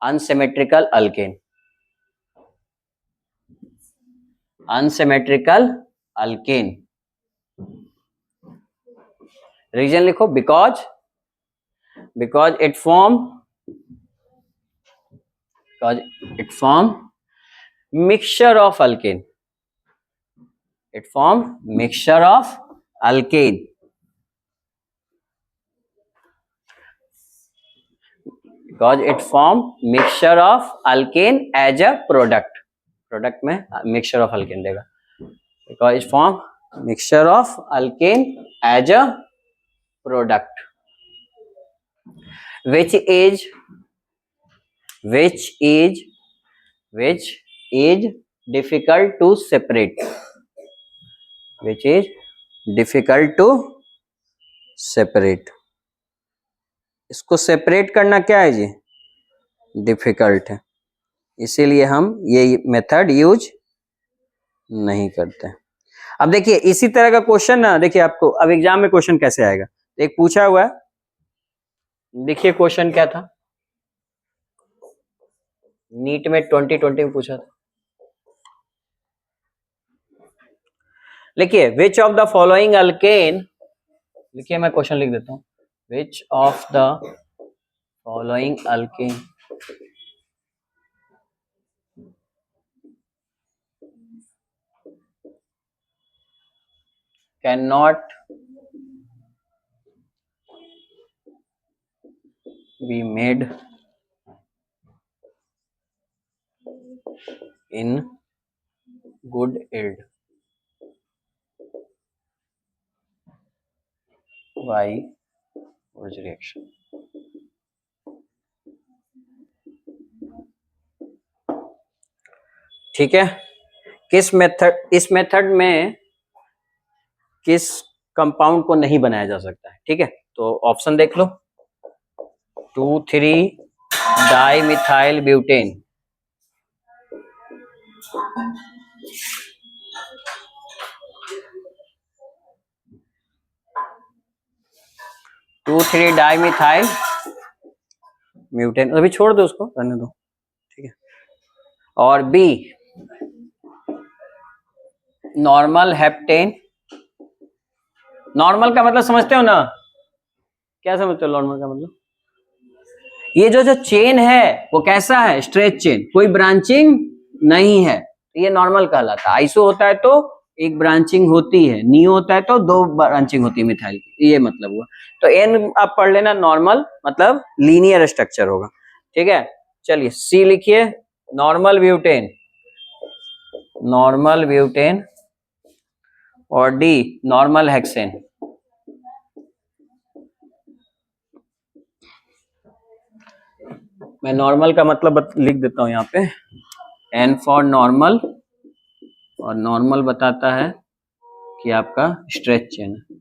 unsymmetrical alkane, alkane. Reason लिखो, because it form mixture of alkane. It form mixture of alkane. Because it form mixture of alkane as a product. Product में mixture of alkane देगा. Because it form mixture of alkane as a product. Which is difficult to separate. Which is difficult to separate. इसको सेपरेट करना क्या है जी? डिफिकल्ट है, इसीलिए हम ये मेथड यूज नहीं करते। अब देखिए इसी तरह का क्वेश्चन ना, देखिए आपको अब एग्जाम में क्वेश्चन कैसे आएगा, एक पूछा हुआ है, देखिए क्वेश्चन क्या था, नीट में 2020 में पूछा था। लिखिए which of the following alkane, लिखिए मैं क्वेश्चन लिख देता हूं, which of the following alkane can not be made in good yield. Why? What is reaction? ठीक है, किस मेथड, इस मेथड में किस कंपाउंड को नहीं बनाया जा सकता है? ठीक है, तो ऑप्शन देख लो, 2,3 डाइमिथाइल ब्यूटेन, 2,3 डाइमिथाइल म्यूटेन, अभी छोड़ दो उसको, रहने दो, ठीक है। और बी नॉर्मल हेप्टेन, नॉर्मल का मतलब समझते हो ना, क्या समझते हो नॉर्मल का मतलब? ये जो चेन है वो कैसा है? स्ट्रेच चेन, कोई ब्रांचिंग नहीं है, ये नॉर्मल कहलाता है। आइसो होता है तो एक ब्रांचिंग होती है, नियो होता है तो 2 ब्रांचिंग होती है मिथाइल की, ये मतलब हुआ। तो एन आप पढ़ लेना, नॉर्मल मतलब लीनियर स्ट्रक्चर होगा, ठीक है। चलिए सी लिखिए, नॉर्मल ब्यूटेन, नॉर्मल ब्यूटेन, और डी नॉर्मल हेक्सेन। मैं नॉर्मल का मतलब लिख देता हूं यहाँ पे, एन फॉर नॉर्मल, और नॉर्मल बताता है कि आपका स्ट्रेच चेन है,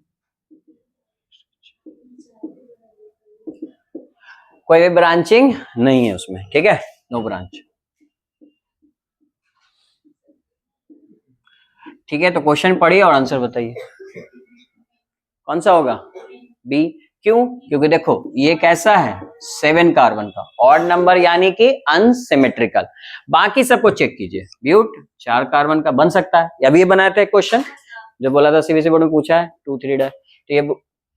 कोई भी ब्रांचिंग नहीं है उसमें, ठीक है, नो ब्रांच। ठीक है, तो क्वेश्चन पढ़िए और आंसर बताइए, कौन सा होगा? बी। क्यों? क्योंकि देखो ये कैसा है, 7 कार्बन का ऑड नंबर, यानी कि अनसिमेट्रिकल। बाकी सबको चेक कीजिए, ब्यूट 4 कार्बन का बन सकता है, अभी ये बनाया था एक क्वेश्चन जो बोला था, सीबीएसई बोर्ड में पूछा है, 2,3 डाई, तो ये,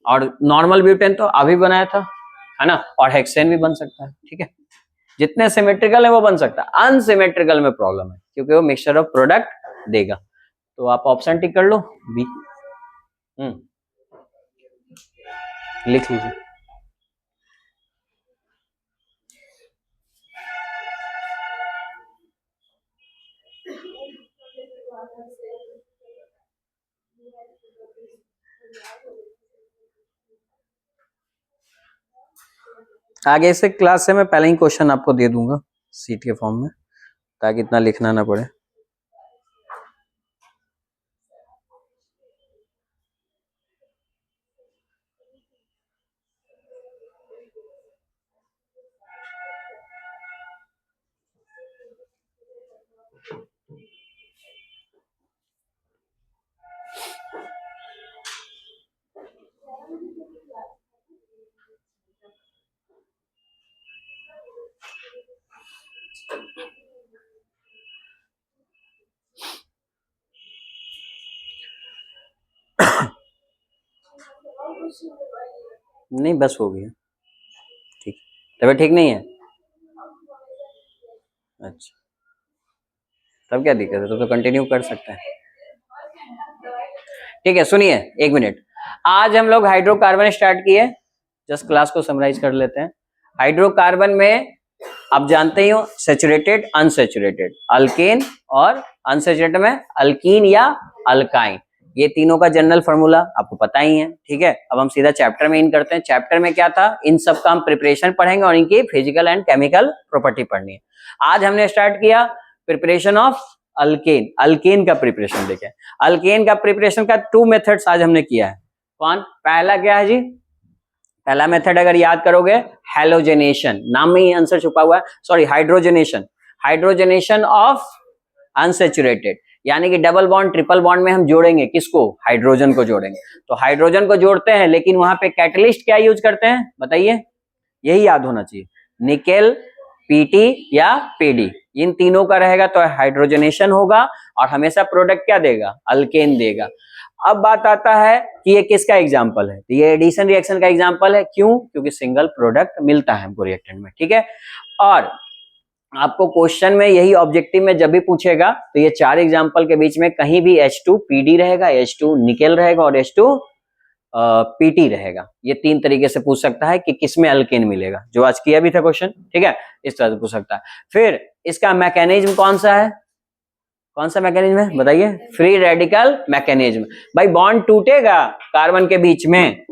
और नॉर्मल ब्यूटेन तो अभी बनाया था, है ना, और हेक्सेन भी बन सकता है, ठीक है। जितने सिमेट्रिकल है वो बन सकता है, अनसिमेट्रिकल में प्रॉब्लम है, क्योंकि वो मिक्सचर ऑफ प्रोडक्ट देगा। तो आप ऑप्शन टिक कर लो, बी। लिख लीजिए। आगे से क्लास से मैं पहले ही क्वेश्चन आपको दे दूंगा सीट के फॉर्म में, ताकि इतना लिखना ना पड़े। नहीं बस हो गया, ठीक। तबीयत ठीक नहीं है? अच्छा, तब क्या दिक्कत है, तो कंटिन्यू कर सकते हैं। ठीक है, सुनिए एक मिनट। आज हम लोग हाइड्रोकार्बन स्टार्ट किए, जस्ट क्लास को समराइज कर लेते हैं। हाइड्रोकार्बन में आप जानते ही हो सैचुरेटेड, अनसैचुरेटेड, अल्केन और अनसैचुरेटेड में अल्कीन या अल्काइन, ये तीनों का जनरल फार्मूला आपको पता ही है। ठीक है, अब हम सीधा चैप्टर में इन करते हैं। चैप्टर में क्या था, इन सब का हम प्रिपरेशन पढ़ेंगे और इनकी फिजिकल एंड केमिकल प्रॉपर्टी पढ़नी है। आज हमने स्टार्ट किया प्रिपरेशन ऑफ अल्केन, अल्केन का प्रिपरेशन देखें। अल्केन का प्रिपरेशन का 2 मेथड्स आज हमने किया है। कौन? पहला क्या है जी? पहला मेथड अगर याद करोगे हैलोजेनेशन, नाम में ही आंसर छुपा हुआ है, sorry hydrogenation, hydrogenation of unsaturated, यानी कि डबल बॉन्ड ट्रिपल बॉन्ड में हम जोड़ेंगे किसको? हाइड्रोजन को जोड़ेंगे। तो हाइड्रोजन को जोड़ते हैं, लेकिन वहां पे कैटलिस्ट क्या यूज करते हैं बताइए, यही याद होना चाहिए, निकेल, पीटी या पीडी, इन तीनों का रहेगा तो हाइड्रोजनेशन होगा और हमेशा प्रोडक्ट क्या देगा? अल्केन देगा। अब बात आता है कि ये किसका एग्जाम्पल है, तो ये एडिशन रिएक्शन का एग्जाम्पल है। क्यों? क्योंकि सिंगल प्रोडक्ट मिलता है हमको रिएक्टेंट में। ठीक है, और आपको क्वेश्चन में यही ऑब्जेक्टिव में जब भी पूछेगा तो ये 4 एग्जाम्पल के बीच में कहीं भी H2 पीडी रहेगा, H2 निकेल रहेगा और H2 पीटी रहेगा। ये 3 तरीके से पूछ सकता है कि किसमें अल्केन मिलेगा, जो आज किया भी था क्वेश्चन। ठीक है, इस तरह से पूछ सकता है। फिर इसका मैकेनिज्म कौन सा है, कौन सा मैकेनिज्म है बताइए? Free radical mechanism. भाई बॉन्ड टूटेगा कार्बन के बीच में,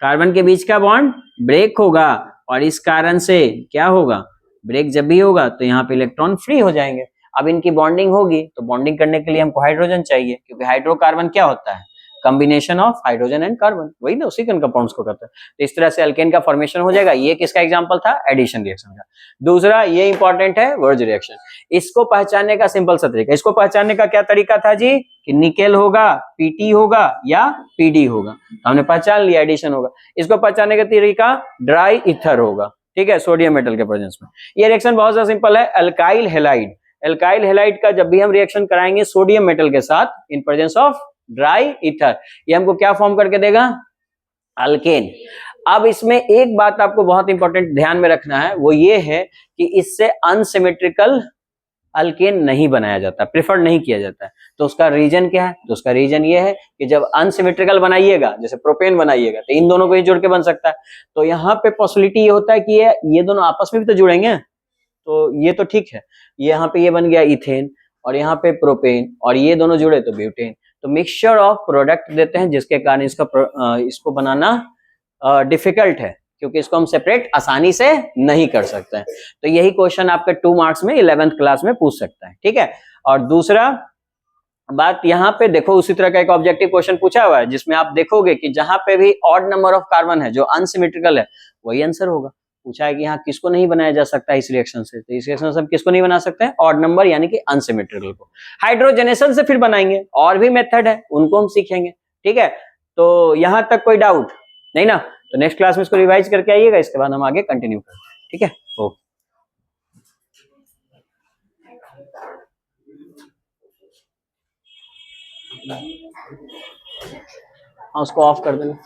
कार्बन के बीच का बॉन्ड ब्रेक होगा और इस कारण से क्या होगा? ब्रेक जब भी होगा तो यहाँ पे इलेक्ट्रॉन फ्री हो जाएंगे। अब इनकी बॉन्डिंग होगी तो बॉन्डिंग करने के लिए हमको हाइड्रोजन चाहिए, क्योंकि हाइड्रोकार्बन क्या होता है? Combination of hydrogen and carbon, वही ना, उसी कंपाउंड्स को कहते हैं। तो इस तरह से अल्केन का फॉर्मेशन हो जाएगा। ये किसका एग्जांपल था? एडिशन रिएक्शन का। दूसरा ये इंपॉर्टेंट है, वर्ज रिएक्शन। इसको पहचानने का सिंपल सा तरीका, इसको पहचानने का क्या तरीका था जी, कि निकेल होगा, पीटी होगा या पीडी होगा, तो हमने पहचान लिया एडिशन होगा। इसको पहचानने का तरीका ड्राई ईथर होगा। ठीक है, सोडियम मेटल के प्रेजेंस में। ये रिएक्शन बहुत सा सिंपल है, अल्काइल हैलाइड। अल्काइल हैलाइड का जब भी हम रिएक्शन कराएंगे सोडियम मेटल के साथ in presence of dry ether, ये हमको क्या फॉर्म करके देगा? अल्केन। अब इसमें एक बात आपको बहुत इंपॉर्टेंट ध्यान में रखना है, वो ये है कि इससे अनसिमेट्रिकल अल्केन नहीं बनाया जाता, प्रेफर नहीं किया जाता है। तो उसका रीजन क्या है? तो उसका रीजन ये है कि जब अनसिमेट्रिकल बनाइएगा, जैसे प्रोपेन बनाइएगा, तो इन दोनों को ही जोड़ के बन सकता है। तो यहाँ पे पॉसिबिलिटी ये होता है कि ये दोनों आपस में भी तो जुड़ेंगे, तो ये तो ठीक है, यहाँ पे ये बन गया इथेन और यहाँ पे प्रोपेन और ये दोनों जुड़े तो ब्यूटेन। तो मिक्सचर ऑफ प्रोडक्ट देते हैं, जिसके कारण इसको बनाना डिफिकल्ट है, क्योंकि इसको हम सेपरेट आसानी से नहीं कर सकते हैं। तो यही क्वेश्चन आपके 2 मार्क्स में 11th क्लास में पूछ सकता है। ठीक है, और दूसरा बात यहाँ पे देखो, उसी तरह का एक ऑब्जेक्टिव क्वेश्चन पूछा हुआ है, जिसमें आप देखोगे कि जहां पे भी ऑड नंबर ऑफ कार्बन है जो अनसिमेट्रिकल है, वही आंसर होगा। पूछा है कि यहाँ किसको नहीं बनाया जा सकता इस रिएक्शन से, तो इस रिएक्शन से हम किसको नहीं बना सकते हैं? ऑड नंबर यानी कि अनसिमेट्रिकल को। हाइड्रोजनेशन से फिर बनाएंगे, और भी मेथड है, उनको हम सीखेंगे। ठीक है, तो यहां तक कोई डाउट नहीं ना? तो नेक्स्ट क्लास में इसको रिवाइज करके आइएगा, इसके बाद हम आगे कंटिन्यू करते हैं। ठीक है, ओके। हाँ, उसको ऑफ कर देना।